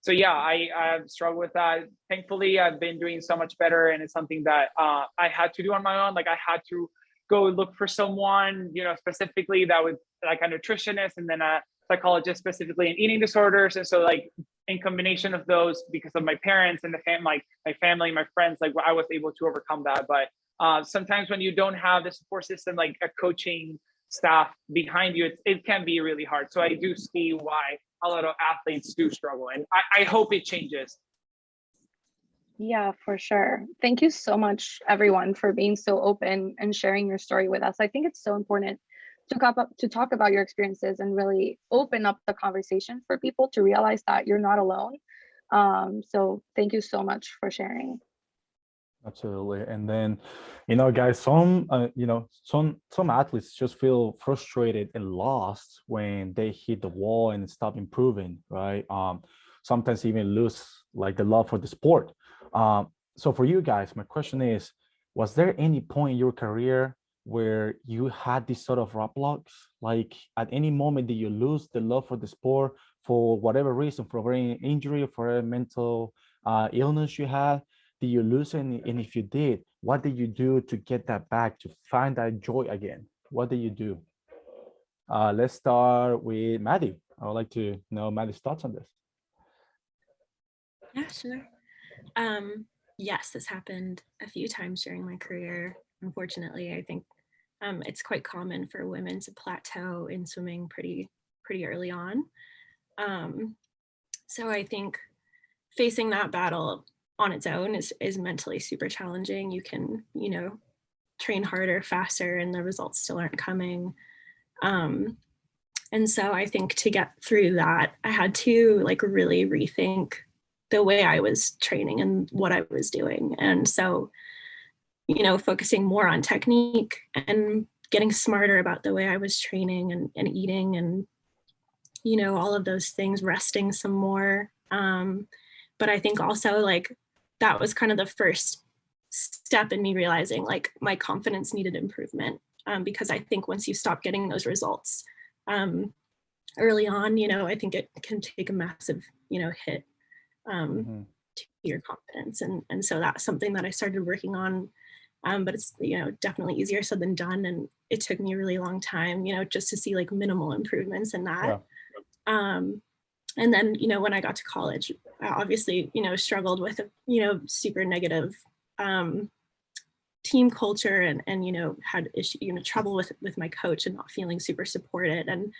so yeah, I've struggled with that. Thankfully, I've been doing so much better, and it's something that I had to do on my own. Like I had to go look for someone, specifically that would, like, a nutritionist, and then a psychologist specifically in eating disorders. And so, like, in combination of those, because of my parents and my family, my friends, like, I was able to overcome that. But sometimes when you don't have the support system, like a coaching staff behind you, it can be really hard. So I do see why a lot of athletes do struggle, and I hope it changes. Yeah, for sure. Thank you so much, everyone, for being so open and sharing your story with us. I think it's so important to talk about your experiences and really open up the conversation for people to realize that you're not alone. So thank you so much for sharing. Absolutely. And then, guys, some athletes just feel frustrated and lost when they hit the wall and stop improving, right? Sometimes even lose like the love for the sport. So for you guys, my question is, was there any point in your career where you had this sort of roadblocks? Like at any moment did you lose the love for the sport for whatever reason, for any injury, for a mental illness you had? Did you lose any? And if you did, what did you do to get that back, to find that joy again? What did you do? Let's start with Maddie. I would like to know Maddie's thoughts on this. Yeah, sure. Yes, this happened a few times during my career. Unfortunately, I think it's quite common for women to plateau in swimming pretty early on. So I think facing that battle on its own is mentally super challenging. You can, train harder, faster, and the results still aren't coming. And so I think to get through that, I had to like really rethink the way I was training and what I was doing. And so, focusing more on technique and getting smarter about the way I was training and eating and, all of those things, resting some more. But I think also like that was kind of the first step in me realizing like my confidence needed improvement, because I think once you stop getting those results early on, I think it can take a massive, hit to your confidence. And so that's something that I started working on. But it's, definitely easier said than done. And it took me a really long time, just to see like minimal improvements in that. Yeah. And then, when I got to college, I obviously, struggled with, super negative team culture and had issue, trouble with my coach and not feeling super supported. And,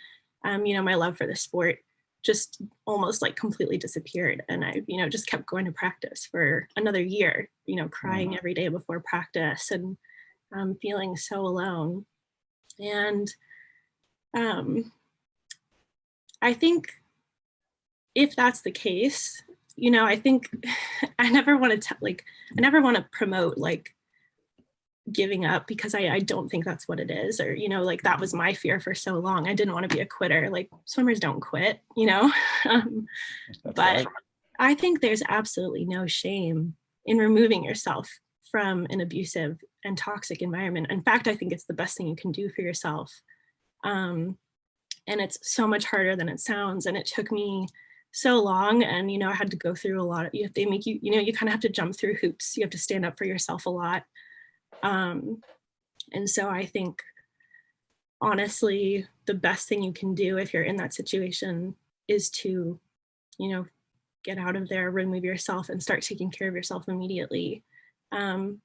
my love for the sport just almost like completely disappeared. And I, just kept going to practice for another year, crying every day before practice and feeling so alone. And I think if that's the case, I think I never want to promote like giving up, because I don't think that's what it is. Or, like that was my fear for so long. I didn't want to be a quitter. Like swimmers don't quit, but right. I think there's absolutely no shame in removing yourself from an abusive and toxic environment. In fact, I think it's the best thing you can do for yourself. And it's so much harder than it sounds. And it took me so long. And, I had to go through a lot of, they make you, you kind of have to jump through hoops. You have to stand up for yourself a lot. And so I think, honestly, the best thing you can do if you're in that situation is to, get out of there, remove yourself, and start taking care of yourself immediately. And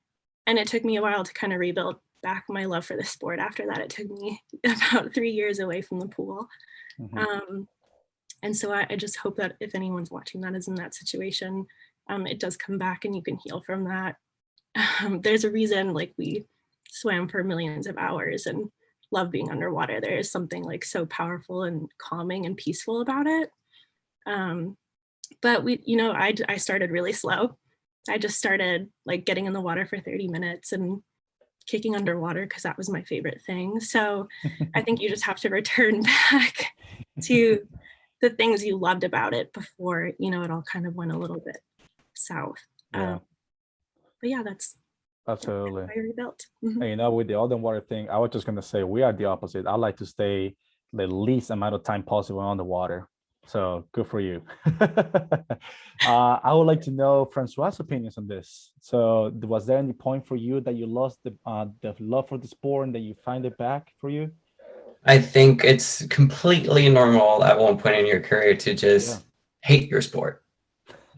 it took me a while to kind of rebuild back my love for the sport. After that, it took me about 3 years away from the pool. And so I just hope that if anyone's watching that is in that situation, it does come back and you can heal from that. There's a reason like we swam for millions of hours and love being underwater. There is something like so powerful and calming and peaceful about it. But I started really slow. I just started like getting in the water for 30 minutes and kicking underwater because that was my favorite thing. So I think you just have to return back to the things you loved about it before, it all kind of went a little bit south. Yeah. But yeah, that's absolutely how I rebuilt. And with the underwater thing, I was just going to say we are the opposite. I like to stay the least amount of time possible on the water. So good for you. I would like to know Francois' opinions on this. So was there any point for you that you lost the love for the sport and that you find it back for you? I think it's completely normal at one point in your career to Yeah. just hate your sport.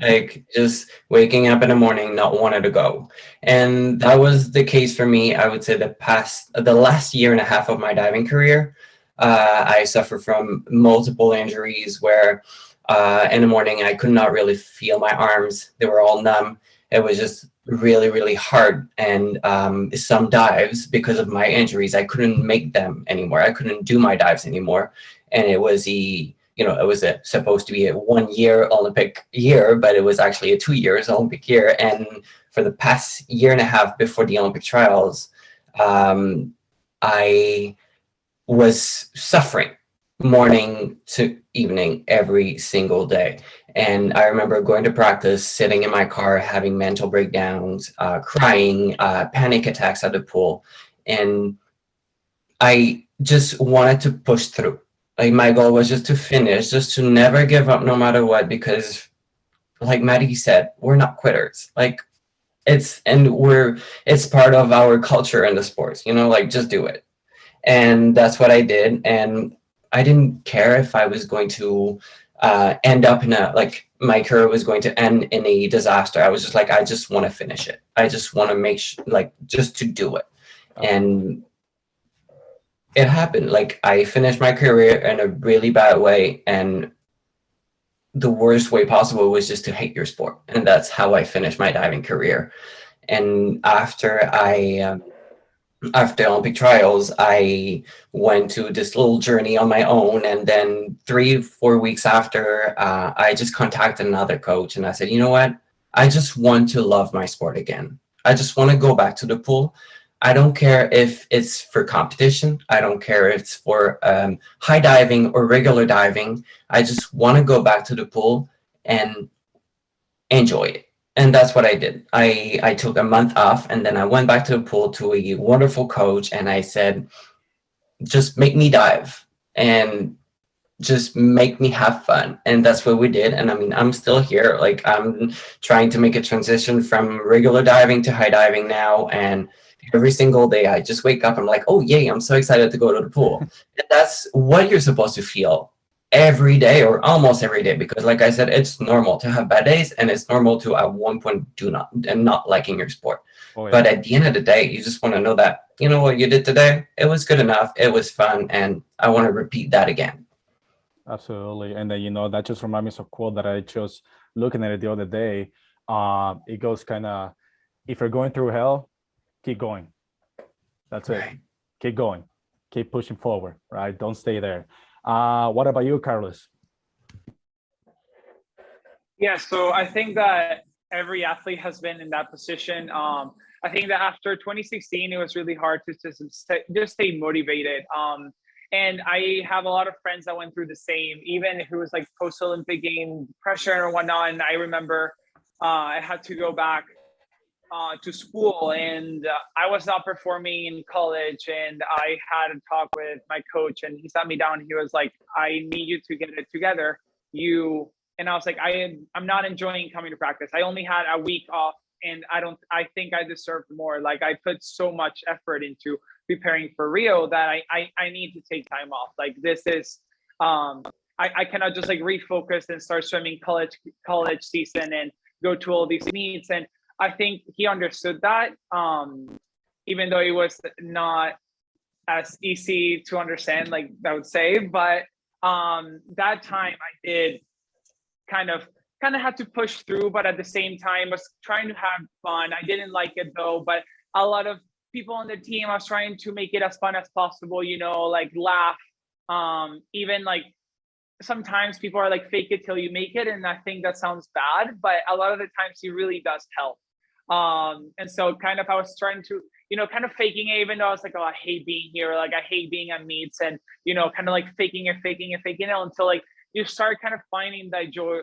Like just waking up in the morning, not wanting to go. And that was the case for me. I would say the last year and a half of my diving career, I suffered from multiple injuries where in the morning I could not really feel my arms. They were all numb. It was just really, really hard. And some dives, because of my injuries, I couldn't make them anymore. I couldn't do my dives anymore. And it was supposed to be a 1 year Olympic year, but it was actually a 2 years Olympic year. And for the past year and a half before the Olympic trials, I was suffering morning to evening every single day. And I remember going to practice, sitting in my car, having mental breakdowns, crying, panic attacks at the pool. And I just wanted to push through. Like my goal was just to finish, just to never give up no matter what, because like Maddie said, we're not quitters. Like it's part of our culture in the sports, like just do it. And that's what I did. And I didn't care if I was going to end up my career was going to end in a disaster. I was just like, I just want to finish it. I just want to make sure, just to do it. And it happened. Like I finished my career in a really bad way, and the worst way possible was just to hate your sport. And that's how I finished my diving career. And after Olympic trials, I went to this little journey on my own. And then 3-4 weeks after, I just contacted another coach and I said, you know what? I just want to love my sport again. I just want to go back to the pool. I don't care if it's for competition. I don't care if it's for high diving or regular diving. I just want to go back to the pool and enjoy it. And that's what I did. I took a month off, and then I went back to the pool to a wonderful coach, and I said, just make me dive and just make me have fun. And that's what we did. And I mean, I'm still here. Like I'm trying to make a transition from regular diving to high diving now. And every single day I just wake up, I'm like, oh yay, I'm so excited to go to the pool. And that's what you're supposed to feel every day or almost every day, because like I said, it's normal to have bad days, and it's normal to at one point not liking your sport. Oh, yeah. But at the end of the day, you just want to know that, you know what you did today, it was good enough, it was fun, and I want to repeat that again. Absolutely. And then, that just reminds me of a quote that I just looking at it the other day. It goes kind of, if you're going through hell, keep going. That's right. It. Keep going. Keep pushing forward, right? Don't stay there. What about you, Carlos? Yeah, so I think that every athlete has been in that position. I think that after 2016, it was really hard to just stay motivated. And I have a lot of friends that went through the same, even if it was like post-Olympic game pressure or whatnot. And I remember I had to go back to school, and I was not performing in college, and I had a talk with my coach, and he sat me down. He was like, I need you to get it together. And I was like, I'm not enjoying coming to practice. I only had a week off, and I think I deserved more. Like I put so much effort into preparing for Rio that I need to take time off. Like this is, I cannot just like refocus and start swimming college season and go to all these meets. And I think he understood that, even though it was not as easy to understand, like I would say. But that time I did kind of had to push through, but at the same time was trying to have fun. I didn't like it though, but a lot of people on the team, I was trying to make it as fun as possible, like laugh. Even like sometimes people are like, fake it till you make it. And I think that sounds bad, but a lot of the times it really does help. And so kind of I was trying to, kind of faking it, even though I was like, oh, I hate being here. Like I hate being at meets, and, kind of like faking it until like you start kind of finding that joy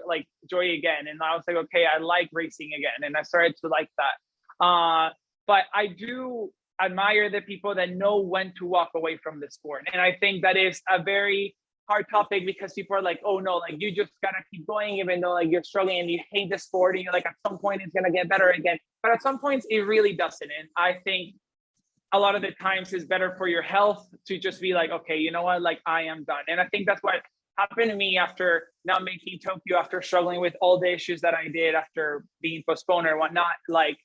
again. And I was like, okay, I like racing again. And I started to like that. But I do admire the people that know when to walk away from the sport. And I think that is a very hard topic because people are like, oh no, like you just gotta keep going even though like you're struggling and you hate the sport and you're like at some point it's gonna get better again. But at some points it really doesn't. And I think a lot of the times it's better for your health to just be like, okay, you know what, like I am done. And I think that's what happened to me after not making Tokyo, after struggling with all the issues that I did after being postponed or whatnot. Like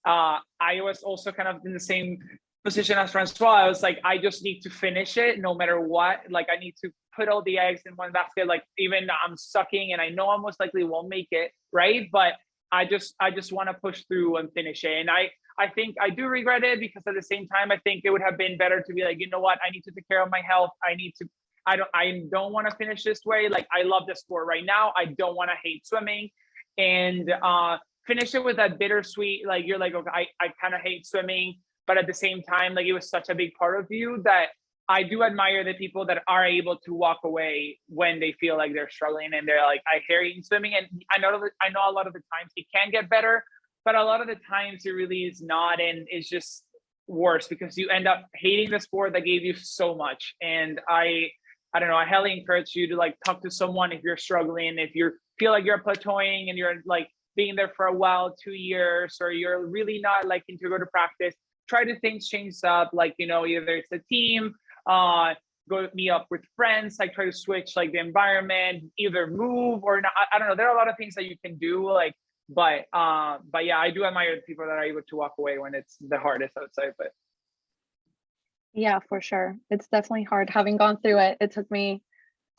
I was also kind of in the same position as Francois. I was like, I just need to finish it no matter what. Like I need to put all the eggs in one basket. Like even I'm sucking and I know I most likely won't make it, right? But I just want to push through and finish it. And I think I do regret it because at the same time, I think it would have been better to be like, you know what, I need to take care of my health. I don't want to finish this way. Like I love the sport right now. I don't want to hate swimming. And finish it with that bittersweet, like you're like, okay, I kind of hate swimming, but at the same time, like it was such a big part of you that I do admire the people that are able to walk away when they feel like they're struggling and they're like, I hate swimming. And I know a lot of the times it can get better, but a lot of the times it really is not, and it's just worse because you end up hating the sport that gave you so much. And I don't know, I highly encourage you to like talk to someone if you're struggling, if you feel like you're plateauing and you're like being there for a while, 2 years, or you're really not liking to go to practice, try to things change up. Like, you know, either it's a team, go meet up with friends, like try to switch like the environment, either move or not. I don't know. There are a lot of things that you can do, like, but yeah, I do admire the people that are able to walk away when it's the hardest, I would say. But Yeah, for sure. It's definitely hard. Having gone through it, it took me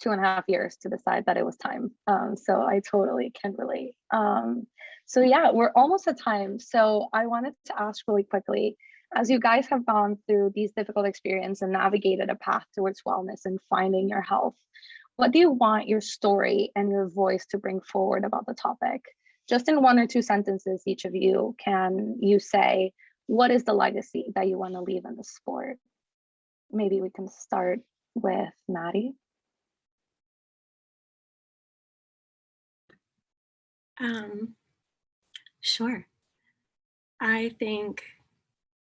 2.5 years to decide that it was time. So I totally can relate. So yeah, we're almost at time. So I wanted to ask really quickly, as you guys have gone through these difficult experiences and navigated a path towards wellness and finding your health, what do you want your story and your voice to bring forward about the topic? Just in 1 or 2 sentences, each of you, can you say, what is the legacy that you want to leave in the sport? Maybe we can start with Maddie. Sure. I think,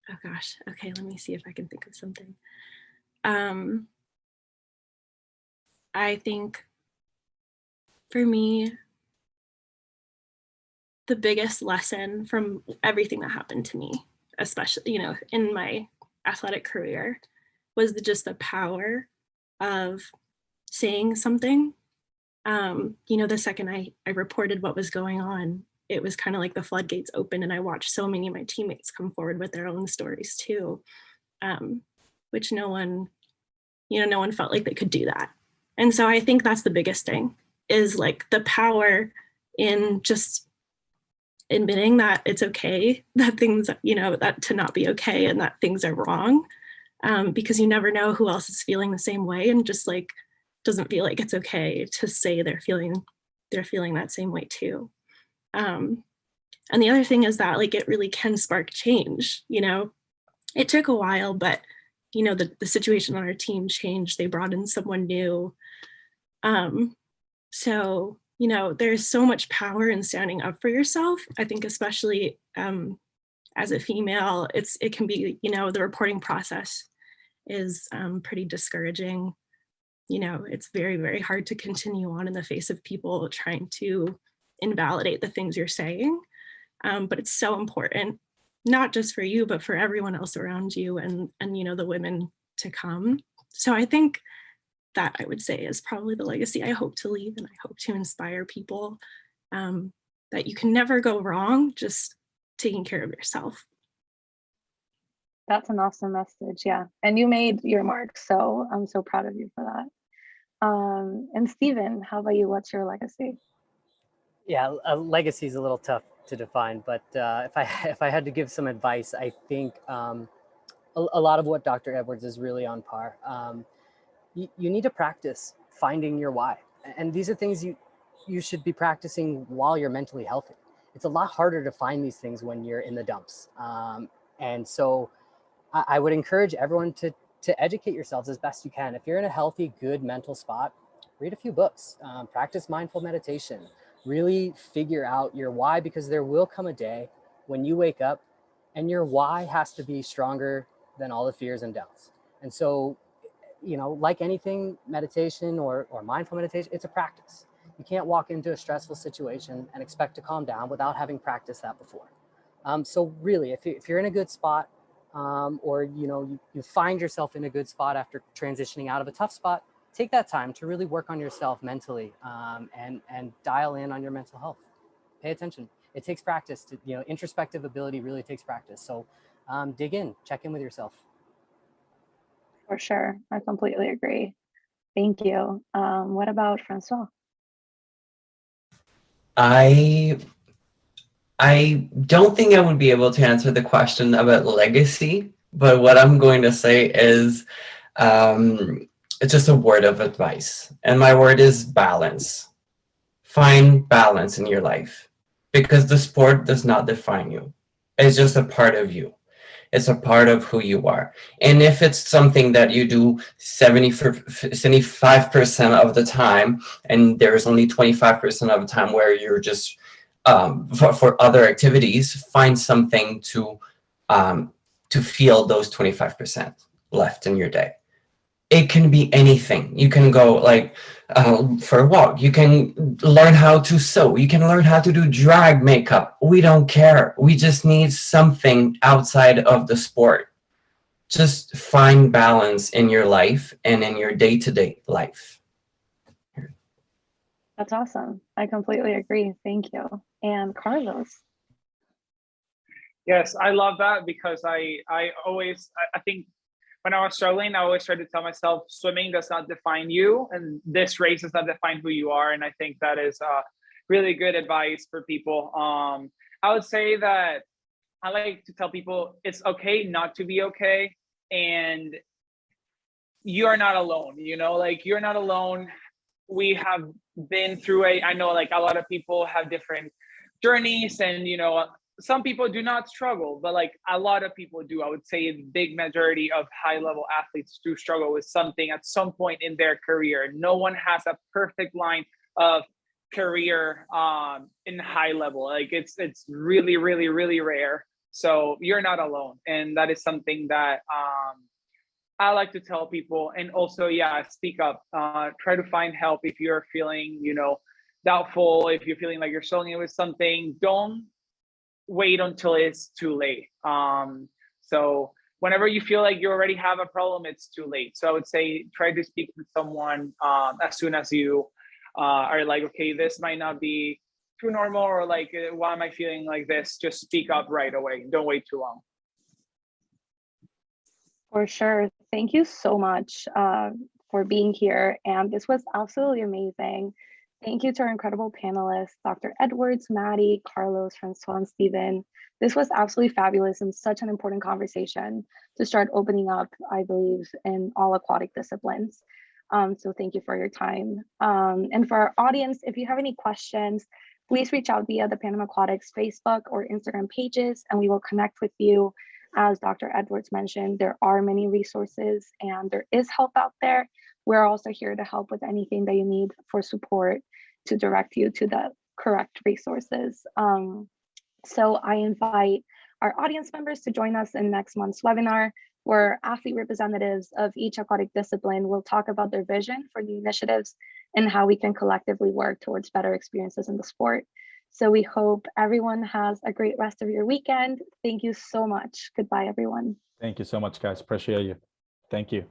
oh gosh, okay, let me see if I can think of something. I think for me, the biggest lesson from everything that happened to me, especially, you know, in my athletic career, was just the power of saying something. You know, the second I reported what was going on, it was kind of like the floodgates open, and I watched so many of my teammates come forward with their own stories too, which no one felt like they could do that. And so I think that's the biggest thing, is like the power in just admitting that it's okay, that things, you know, that to not be okay and that things are wrong, because you never know who else is feeling the same way, and just like doesn't feel like it's okay to say they're feeling that same way too. And the other thing is that like it really can spark change. You know, it took a while, but you know, the situation on our team changed. They brought in someone new. So, you know, there's so much power in standing up for yourself. I think especially as a female, it can be, you know, the reporting process is pretty discouraging. You know, it's very, very hard to continue on in the face of people trying to invalidate the things you're saying. But it's so important, not just for you, but for everyone else around you and you know, the women to come. So I think that I would say is probably the legacy I hope to leave, and I hope to inspire people that you can never go wrong just taking care of yourself. That's an awesome message. Yeah. And you made your mark. So I'm so proud of you for that. And Stephen, how about you? What's your legacy? Yeah, a legacy is a little tough to define, but if I had to give some advice, I think a lot of what Dr. Edwards is really on par. You need to practice finding your why, and these are things you should be practicing while you're mentally healthy. It's a lot harder to find these things when you're in the dumps, and so I would encourage everyone to educate yourselves as best you can. If you're in a healthy, good mental spot, read a few books, practice mindful meditation, really figure out your why, because there will come a day when you wake up and your why has to be stronger than all the fears and doubts. And so, you know, like anything, meditation or mindful meditation, it's a practice. You can't walk into a stressful situation and expect to calm down without having practiced that before. So really, if you're in a good spot, or you know, you find yourself in a good spot after transitioning out of a tough spot, take that time to really work on yourself mentally, and dial in on your mental health. Pay attention. It takes practice to, you know, introspective ability really takes practice. So dig in, check in with yourself. For sure. I completely agree. Thank you. What about Francois? I don't think I would be able to answer the question about legacy, but what I'm going to say is it's just a word of advice. And my word is balance. Find balance in your life, because the sport does not define you. It's just a part of you. It's a part of who you are. And if it's something that you do 75% of the time, and there's only 25% of the time where you're just for other activities, find something to feel those 25% left in your day. It can be anything. You can go like for a walk. You can learn how to sew. You can learn how to do drag makeup. We don't care. We just need something outside of the sport. Just find balance in your life and in your day-to-day life. That's awesome. I completely agree. Thank you. And Carlos? Yes, I love that, because I think when I was struggling, I always tried to tell myself, swimming does not define you, and this race does not define who you are. And I think that is really good advice for people. I would say that I like to tell people it's okay not to be okay, and you are not alone. You know, like, you're not alone. We have been through I know, like, a lot of people have different journeys, and you know, some people do not struggle, but like a lot of people do. I would say a big majority of high level athletes do struggle with something at some point in their career. No one has a perfect line of career in high level. Like, it's really, really, really rare. So you're not alone, and that is something that I like to tell people. And also, yeah, speak up. Try to find help if you're feeling, you know, doubtful. If you're feeling like you're struggling with something, don't wait until it's too late. So whenever you feel like you already have a problem, it's too late. So I would say try to speak with someone as soon as you are like, okay, this might not be too normal, or like, why am I feeling like this? Just speak up right away. Don't wait too long. For sure. Thank you so much for being here. And this was absolutely amazing. Thank you to our incredible panelists, Dr. Edwards, Maddie, Carlos, Francois, and Stephen. This was absolutely fabulous and such an important conversation to start opening up, I believe, in all aquatic disciplines. So thank you for your time. And for our audience, if you have any questions, please reach out via the Panama Aquatics Facebook or Instagram pages, and we will connect with you. As Dr. Edwards mentioned, there are many resources and there is help out there. We're also here to help with anything that you need for support to direct you to the correct resources. So I invite our audience members to join us in next month's webinar, where athlete representatives of each aquatic discipline will talk about their vision for new initiatives and how we can collectively work towards better experiences in the sport. So we hope everyone has a great rest of your weekend. Thank you so much. Goodbye, everyone. Thank you so much, guys. Appreciate you. Thank you.